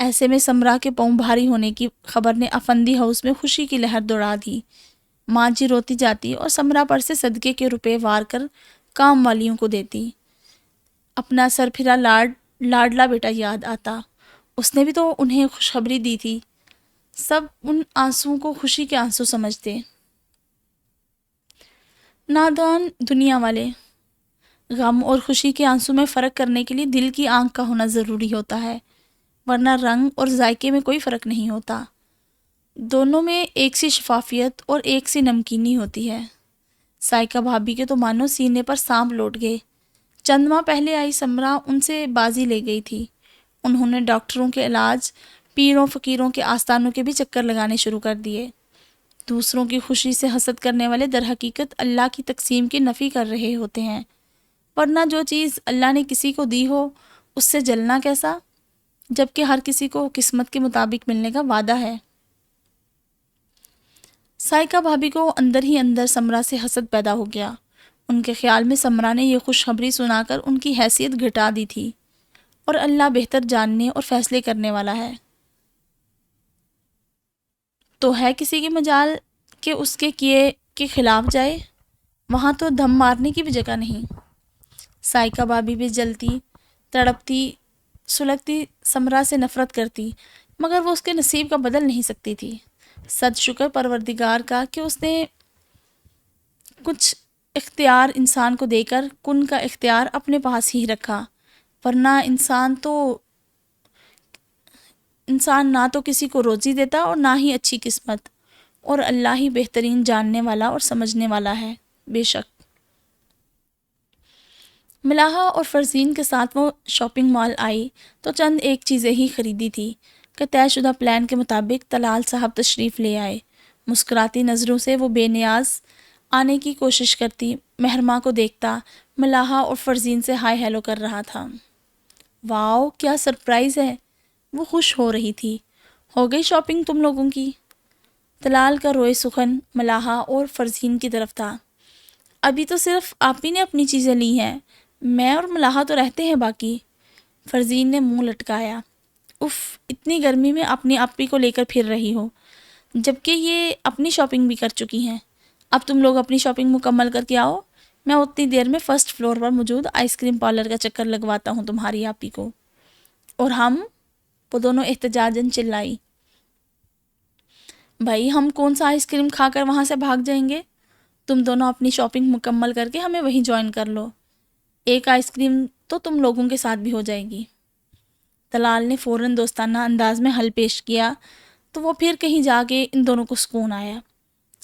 ایسے میں سمرا کے پاؤں بھاری ہونے کی خبر نے افندی ہاؤس میں خوشی کی لہر دوڑا دی۔ ماں جی روتی جاتی اور سمرا پر سے صدقے کے روپے وار کر کام والیوں کو دیتی۔ اپنا سر پھرا لاڈلا بیٹا یاد آتا، اس نے بھی تو انہیں خوشخبری دی تھی۔ سب ان آنسوؤں کو خوشی کے آنسو سمجھتے۔ نادان دنیا والے۔ غم اور خوشی کے آنسو میں فرق کرنے کے لیے دل کی آنکھ کا ہونا ضروری ہوتا ہے، ورنہ رنگ اور ذائقے میں کوئی فرق نہیں ہوتا۔ دونوں میں ایک سی شفافیت اور ایک سی نمکینی ہوتی ہے۔ سائیکہ بھابھی کے تو مانو سینے پر سانپ لوٹ گئے۔ چند ماہ پہلے آئی سمرا ان سے بازی لے گئی تھی۔ انہوں نے ڈاکٹروں کے علاج، پیروں فقیروں کے آستانوں کے بھی چکر لگانے شروع کر دیے۔ دوسروں کی خوشی سے حسد کرنے والے در حقیقت اللہ کی تقسیم کی نفی کر رہے ہوتے ہیں، ورنہ جو چیز اللہ نے کسی کو دی ہو اس سے جلنا کیسا، جبکہ ہر کسی کو قسمت کے مطابق ملنے کا وعدہ ہے۔ سائیکہ بھابھی کو اندر ہی اندر سمرا سے حسد پیدا ہو گیا۔ ان کے خیال میں سمرا نے یہ خوشخبری سنا کر ان کی حیثیت گھٹا دی تھی، اور اللہ بہتر جاننے اور فیصلے کرنے والا ہے۔ تو ہے کسی کی مجال کہ اس کے کیے کے خلاف جائے؟ وہاں تو دھم مارنے کی بھی جگہ نہیں۔ سائیکہ بھابھی بھی جلتی، تڑپتی، سلگتی سمرا سے نفرت کرتی، مگر وہ اس کے نصیب کا بدل نہیں سکتی تھی۔ صد شکر پروردگار کا کہ اس نے کچھ اختیار انسان کو دے کر کن کا اختیار اپنے پاس ہی رکھا، ورنہ انسان نہ تو کسی کو روزی دیتا اور نہ ہی اچھی قسمت، اور اللہ ہی بہترین جاننے والا اور سمجھنے والا ہے۔ بے شک۔ ملاحہ اور فرزین کے ساتھ وہ شاپنگ مال آئی تو چند ایک چیزیں ہی خریدی تھی کہ طے شدہ پلان کے مطابق طلال صاحب تشریف لے آئے۔ مسکراتی نظروں سے وہ بے نیاز آنے کی کوشش کرتی مہرماں کو دیکھتا ملاحہ اور فرزین سے ہائی ہیلو کر رہا تھا۔ واؤ، کیا سرپرائز ہے! وہ خوش ہو رہی تھی۔ ہو گئی شاپنگ تم لوگوں کی؟ طلال کا روئے سخن ملاحہ اور فرزین کی طرف تھا۔ ابھی تو صرف آپ ہی نے اپنی چیزیں لی ہیں، میں اور ملاحہ تو رہتے ہیں باقی۔ فرزین نے منہ لٹکایا۔ اف، اتنی گرمی میں اپنی آپی کو لے کر پھر رہی ہو، جبکہ یہ اپنی شاپنگ بھی کر چکی ہیں۔ اب تم لوگ اپنی شاپنگ مکمل کر کے آؤ، میں اتنی دیر میں فرسٹ فلور پر موجود آئس کریم پارلر کا چکر لگواتا ہوں تمہاری آپی کو۔ اور ہم؟ وہ دونوں احتجاجاً چلائی۔ بھائی ہم کون سا آئس کریم کھا کر وہاں سے بھاگ جائیں گے؟ تم دونوں اپنی شاپنگ مکمل کر کے ہمیں وہیں جوائن کر لو، ایک آئس کریم تو تم لوگوں کے ساتھ بھی ہو جائے گی۔ طلال نے فوراً دوستانہ انداز میں حل پیش کیا تو وہ پھر کہیں جا کے ان دونوں کو سکون آیا۔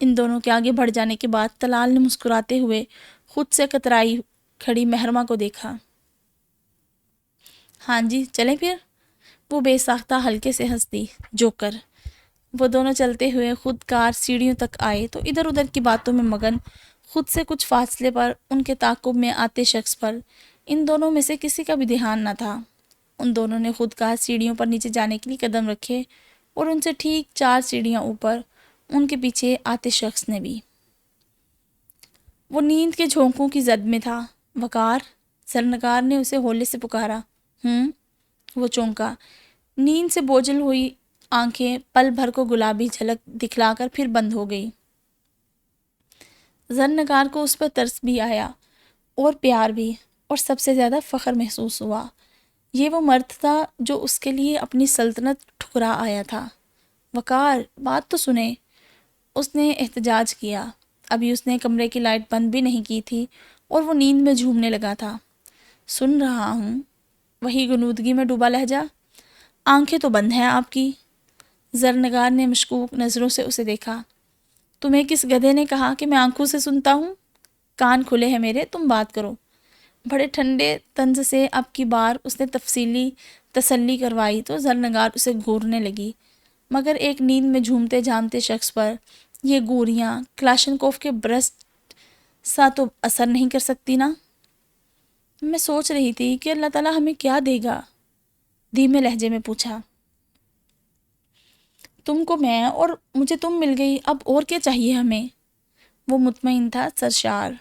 ان دونوں کے آگے بڑھ جانے کے بعد طلال نے مسکراتے ہوئے خود سے کترائی کھڑی مہرماں کو دیکھا۔ ہاں جی چلیں پھر؟ وہ بے ساختہ ہلکے سے ہنس دی۔ جوکر۔ وہ دونوں چلتے ہوئے خود کار سیڑھیوں تک آئے تو ادھر ادھر کی باتوں میں مگن، خود سے کچھ فاصلے پر ان کے تعاقب میں آتے شخص پر ان دونوں میں سے کسی کا بھی دھیان نہ تھا۔ ان دونوں نے خود کہا سیڑھیوں پر نیچے جانے کے لیے قدم رکھے اور ان سے ٹھیک 4 سیڑھیاں اوپر ان کے پیچھے آتے شخص نے بھی۔ وہ نیند کے جھونکوں کی زد میں تھا۔ وقار، زرنگار نے اسے ہولے سے پکارا۔ وہ چونکا۔ نیند سے بوجھل ہوئی آنکھیں پل بھر کو گلابی جھلک دکھلا کر پھر بند ہو گئی۔ زرنگار کو اس پر ترس بھی آیا اور پیار بھی، اور سب سے زیادہ فخر محسوس ہوا۔ یہ وہ مرد تھا جو اس کے لیے اپنی سلطنت ٹھکرا آیا تھا۔ وقار، بات تو سنیں، اس نے احتجاج کیا۔ ابھی اس نے کمرے کی لائٹ بند بھی نہیں کی تھی اور وہ نیند میں جھومنے لگا تھا۔ سن رہا ہوں، وہی غنودگی میں ڈوبا لہجہ۔ آنکھیں تو بند ہیں آپ کی۔ زرنگار نے مشکوک نظروں سے اسے دیکھا۔ تمہیں کس گدھے نے کہا کہ میں آنکھوں سے سنتا ہوں؟ کان کھلے ہیں میرے، تم بات کرو۔ بڑے ٹھنڈے طنز سے اب کی بار اس نے تفصیلی تسلی کروائی تو زرنگار اسے گھورنے لگی، مگر ایک نیند میں جھومتے جھامتے شخص پر یہ گوریاں کلاشنکوف کے برسٹ سا تو اثر نہیں کر سکتی نا۔ میں سوچ رہی تھی کہ اللہ تعالیٰ ہمیں کیا دے گا، دھیمے لہجے میں پوچھا۔ تم کو میں اور مجھے تم مل گئی، اب اور کیا چاہیے ہمیں؟ وہ مطمئن تھا سرشار۔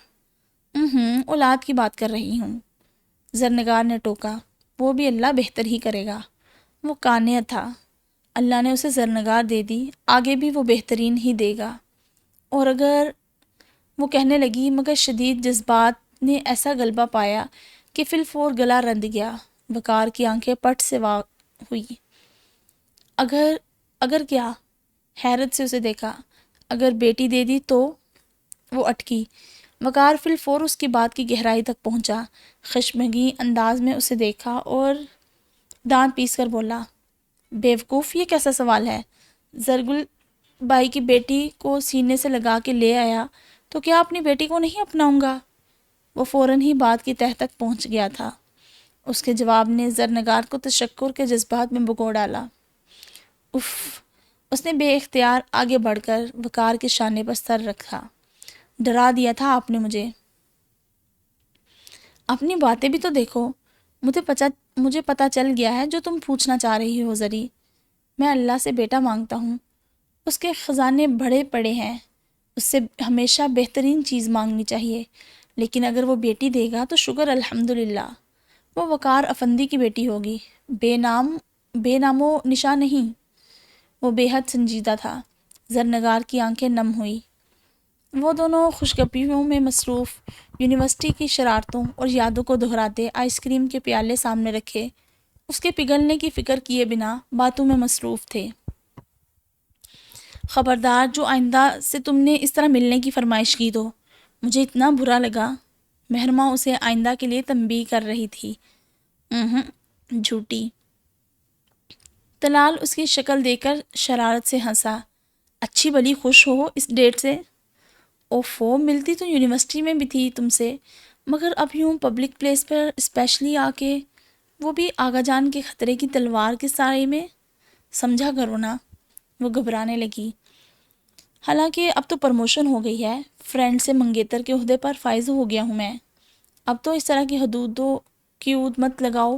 اولاد کی بات کر رہی ہوں، زرنگار نے ٹوکا۔ وہ بھی اللہ بہتر ہی کرے گا۔ وہ قانع تھا، اللہ نے اسے زرنگار دے دی، آگے بھی وہ بہترین ہی دے گا۔ اور اگر، وہ کہنے لگی، مگر شدید جذبات نے ایسا غلبہ پایا کہ فی الفور گلا رند گیا۔ وقار کی آنکھیں پٹ سے وا ہوئی۔ اگر کیا؟ حیرت سے اسے دیکھا۔ اگر بیٹی دے دی تو؟ وہ اٹکی۔ وقار فی الفور اس کی بات کی گہرائی تک پہنچا، خشمگین انداز میں اسے دیکھا اور دانت پیس کر بولا، بیوقوف، یہ کیسا سوال ہے؟ زرگل بائی کی بیٹی کو سینے سے لگا کے لے آیا تو کیا اپنی بیٹی کو نہیں اپناؤں گا؟ وہ فوراً ہی بات کی تہہ تک پہنچ گیا تھا۔ اس کے جواب نے زرنگار کو تشکر کے جذبات میں بھگو ڈالا۔ اف! اس نے بے اختیار آگے بڑھ کر وقار کے شانے پر سر رکھا۔ ڈرا دیا تھا آپ نے مجھے۔ اپنی باتیں بھی تو دیکھو، مجھے پتہ چل گیا ہے جو تم پوچھنا چاہ رہی ہو زری۔ میں اللہ سے بیٹا مانگتا ہوں، اس کے خزانے بڑے پڑے ہیں، اس سے ہمیشہ بہترین چیز مانگنی چاہیے، لیکن اگر وہ بیٹی دے گا تو شکر الحمدللہ، وہ وقار افندی کی بیٹی ہوگی، بے نام و نشان نہیں۔ وہ بے حد سنجیدہ تھا۔ زرنگار کی آنکھیں نم ہوئی۔ وہ دونوں خوشگپیوں میں مصروف، یونیورسٹی کی شرارتوں اور یادوں کو دہراتے آئس کریم کے پیالے سامنے رکھے، اس کے پگھلنے کی فکر کیے بنا باتوں میں مصروف تھے۔ خبردار، جو آئندہ سے تم نے اس طرح ملنے کی فرمائش کی تو مجھے اتنا برا لگا۔ مہرماں اسے آئندہ کے لیے تنبیہ کر رہی تھی۔ جھوٹی۔ طلال اس کی شکل دیکھ کر شرارت سے ہنسا۔ اچھی بلی خوش ہو اس ڈیٹ سے؟ اوفو، ملتی تو یونیورسٹی میں بھی تھی تم سے، مگر اب یوں پبلک پلیس پر اسپیشلی آ کے، وہ بھی آغا جان کے خطرے کی تلوار کے سائے میں، سمجھا کرو نا۔ وہ گھبرانے لگی۔ حالانکہ اب تو پروموشن ہو گئی ہے، فرینڈ سے منگیتر کے عہدے پر فائز ہو گیا ہوں میں، اب تو اس طرح کی حدود مت لگاؤ۔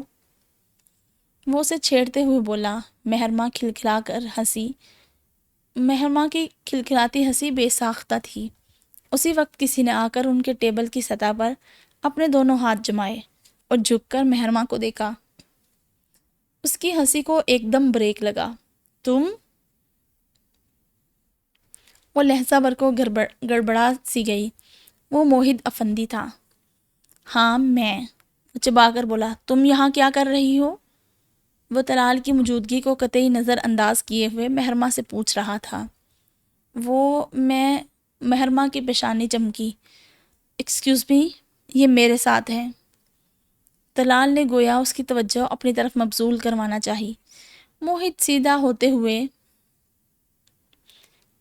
وہ اسے چھیڑتے ہوئے بولا۔ مہرماں کی کھلکھلاتی ہنسی بے ساختہ تھی۔ اسی وقت کسی نے آ کر ان کے ٹیبل کی سطح پر اپنے دونوں ہاتھ جمائے اور جھک کر مہرماں کو دیکھا۔ اس کی ہنسی کو ایک دم بریک لگا۔ تم؟ وہ لہجہ بھر کو گڑبڑا سی گئی۔ وہ موحد افندی تھا۔ ہاں میں، وہ چبا کر بولا۔ تم یہاں کیا کر رہی ہو؟ وہ طلال کی موجودگی کو قطعی نظر انداز کیے ہوئے مہرماں سے پوچھ رہا تھا۔ میں مہرماں کی پیشانی چمکی۔ ایکسکیوز می، یہ میرے ساتھ ہے۔ طلال نے گویا اس کی توجہ اپنی طرف مبذول کروانا چاہی۔ موحد سیدھا ہوتے ہوئے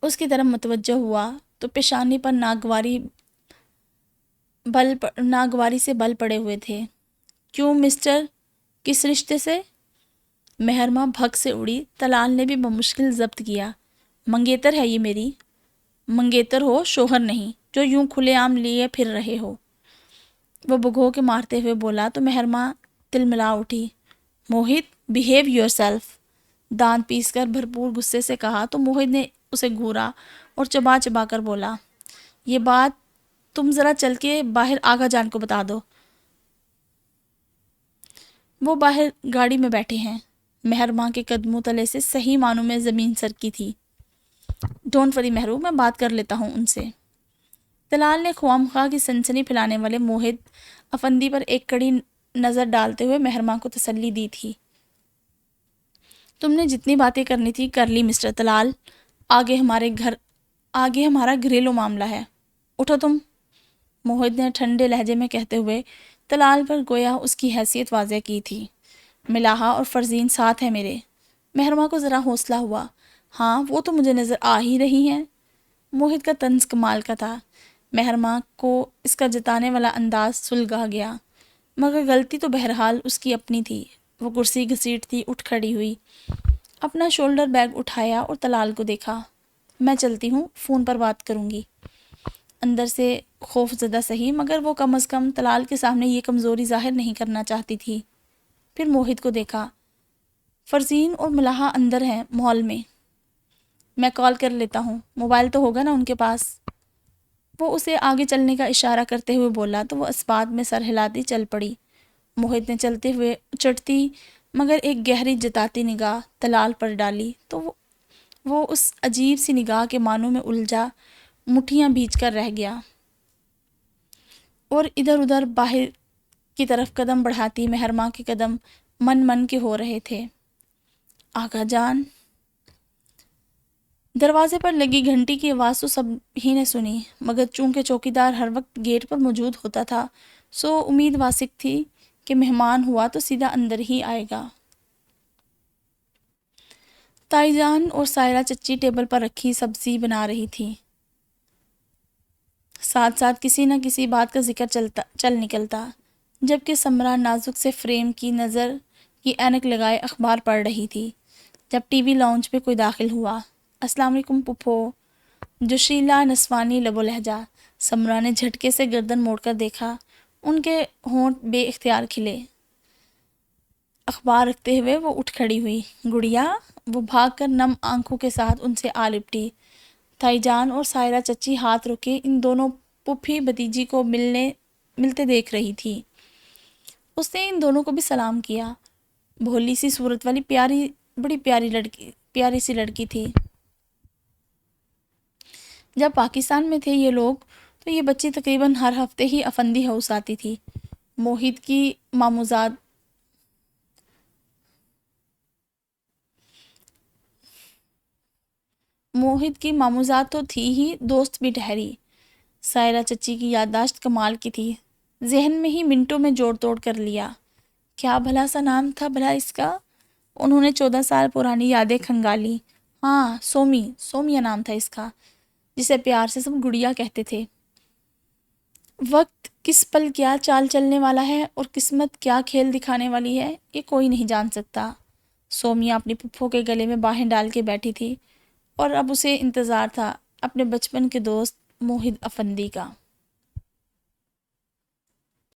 اس کی طرف متوجہ ہوا تو پیشانی پر ناگواری سے بل پڑے ہوئے تھے۔ کیوں مسٹر؟ کس رشتے سے؟ مہرماں بھگ سے اڑی۔ طلال نے بھی بمشکل ضبط کیا۔ منگیتر ہے یہ میری۔ منگیتر ہو، شوہر نہیں، جو یوں کھلے عام لیے پھر رہے ہو۔ وہ بگھو کے مارتے ہوئے بولا تو مہرماں تلملا اٹھی۔ موہت بیہیو یور سیلف، دانت پیس کر بھرپور غصے سے کہا تو موہت نے اسے گھورا اور چبا چبا کر بولا، یہ بات تم ذرا چل کے باہر آغا جان کو بتا دو، وہ باہر گاڑی میں بیٹھے ہیں۔ مہرماں کے قدموں تلے سے صحیح معنوں میں زمین سرکی تھی۔ ڈونٹ وری مہرو، میں بات کر لیتا ہوں ان سے۔ طلال نے خواہ مخواہ کی سنسنی پھیلانے والے موہت افندی پر ایک کڑی نظر ڈالتے ہوئے مہرماں کو تسلی دی تھی۔ تم نے جتنی باتیں کرنی تھی کر لی مسٹر طلال، آگے ہمارا گھریلو معاملہ ہے، اٹھو تم، موہت نے ٹھنڈے لہجے میں کہتے ہوئے طلال پر گویا اس کی حیثیت واضح کی تھی۔ ملاحہ اور فرزین ساتھ ہیں میرے۔ مہرماں کو ذرا حوصلہ ہوا۔ ہاں وہ تو مجھے نظر آ ہی رہی ہیں۔ موہت کا طنز کمال کا تھا۔ مہرماں کو اس کا جتانے والا انداز سلگا گیا، مگر غلطی تو بہرحال اس کی اپنی تھی۔ وہ کرسی گھسیٹتی اٹھ کھڑی ہوئی، اپنا شولڈر بیگ اٹھایا اور طلال کو دیکھا۔ میں چلتی ہوں، فون پر بات کروں گی۔ اندر سے خوف زدہ سہی، مگر وہ کم از کم طلال کے سامنے یہ کمزوری ظاہر نہیں کرنا چاہتی تھی۔ پھر موہت کو دیکھا۔ فرزین اور ملاحہ اندر ہیں مال میں، میں کال کر لیتا ہوں، موبائل تو ہوگا نا ان کے پاس؟ وہ اسے آگے چلنے کا اشارہ کرتے ہوئے بولا تو وہ اسبات میں سر ہلاتی چل پڑی۔ موہت نے چلتے ہوئے چڑھتی مگر ایک گہری جتاتی نگاہ طلال پر ڈالی تو وہ اس عجیب سی نگاہ کے معنوں میں الجھا مٹھیاں بھیج کر رہ گیا، اور ادھر ادھر باہر کی طرف قدم بڑھاتی مہرماں کے قدم من من کے ہو رہے تھے۔ آقا جان، دروازے پر لگی گھنٹی کی آواز تو سب ہی نے سنی، مگر چونکہ چوکیدار ہر وقت گیٹ پر موجود ہوتا تھا سو امید واسق تھی کہ مہمان ہوا تو سیدھا اندر ہی آئے گا۔ تائی جان اور سائرہ چچی ٹیبل پر رکھی سبزی بنا رہی تھی، ساتھ ساتھ کسی نہ کسی بات کا ذکر چل نکلتا، جبکہ سمرہ نازک سے فریم کی نظر کی اینک لگائے اخبار پڑھ رہی تھی۔ جب ٹی وی لاؤنج پہ کوئی داخل ہوا، السلام علیکم پپھو، جوشیلا نسوانی لب و لہجہ۔ سمرہ نے جھٹکے سے گردن موڑ کر دیکھا، ان کے ہونٹ بے اختیار کھلے۔ اخبار رکھتے ہوئے وہ اٹھ کھڑی ہوئی۔ گڑیا، وہ بھاگ کر نم آنکھوں کے ساتھ ان سے آ لپٹی۔ تائی جان اور سائرہ چچی ہاتھ روکے ان دونوں پھوپھی بھتیجی کو ملتے دیکھ رہی تھی۔ اس نے ان دونوں کو بھی سلام کیا۔ بھولی سی صورت والی بڑی پیاری سی لڑکی تھی۔ جب پاکستان میں تھے یہ لوگ تو یہ بچی تقریباً ہر ہفتے ہی افندی ہاؤس آتی تھی۔ موہت کی ماموزاد تو تھی ہی، دوست بھی ٹھہری۔ سائرہ چچی کی یادداشت کمال کی تھی، ذہن میں ہی منٹوں میں جوڑ توڑ کر لیا۔ کیا بھلا سا نام تھا بھلا اس کا؟ انہوں نے 14 سال پرانی یادیں کھنگالی۔ ہاں، سومیا نام تھا اس کا، جسے پیار سے سب گڑیا کہتے تھے۔ وقت کس پل کیا چال چلنے والا ہے اور قسمت کیا کھیل دکھانے والی ہے، یہ کوئی نہیں جان سکتا۔ سومیا اپنی پھپھو کے گلے میں باہیں ڈال کے بیٹھی تھی اور اب اسے انتظار تھا اپنے بچپن کے دوست موہت افندی کا۔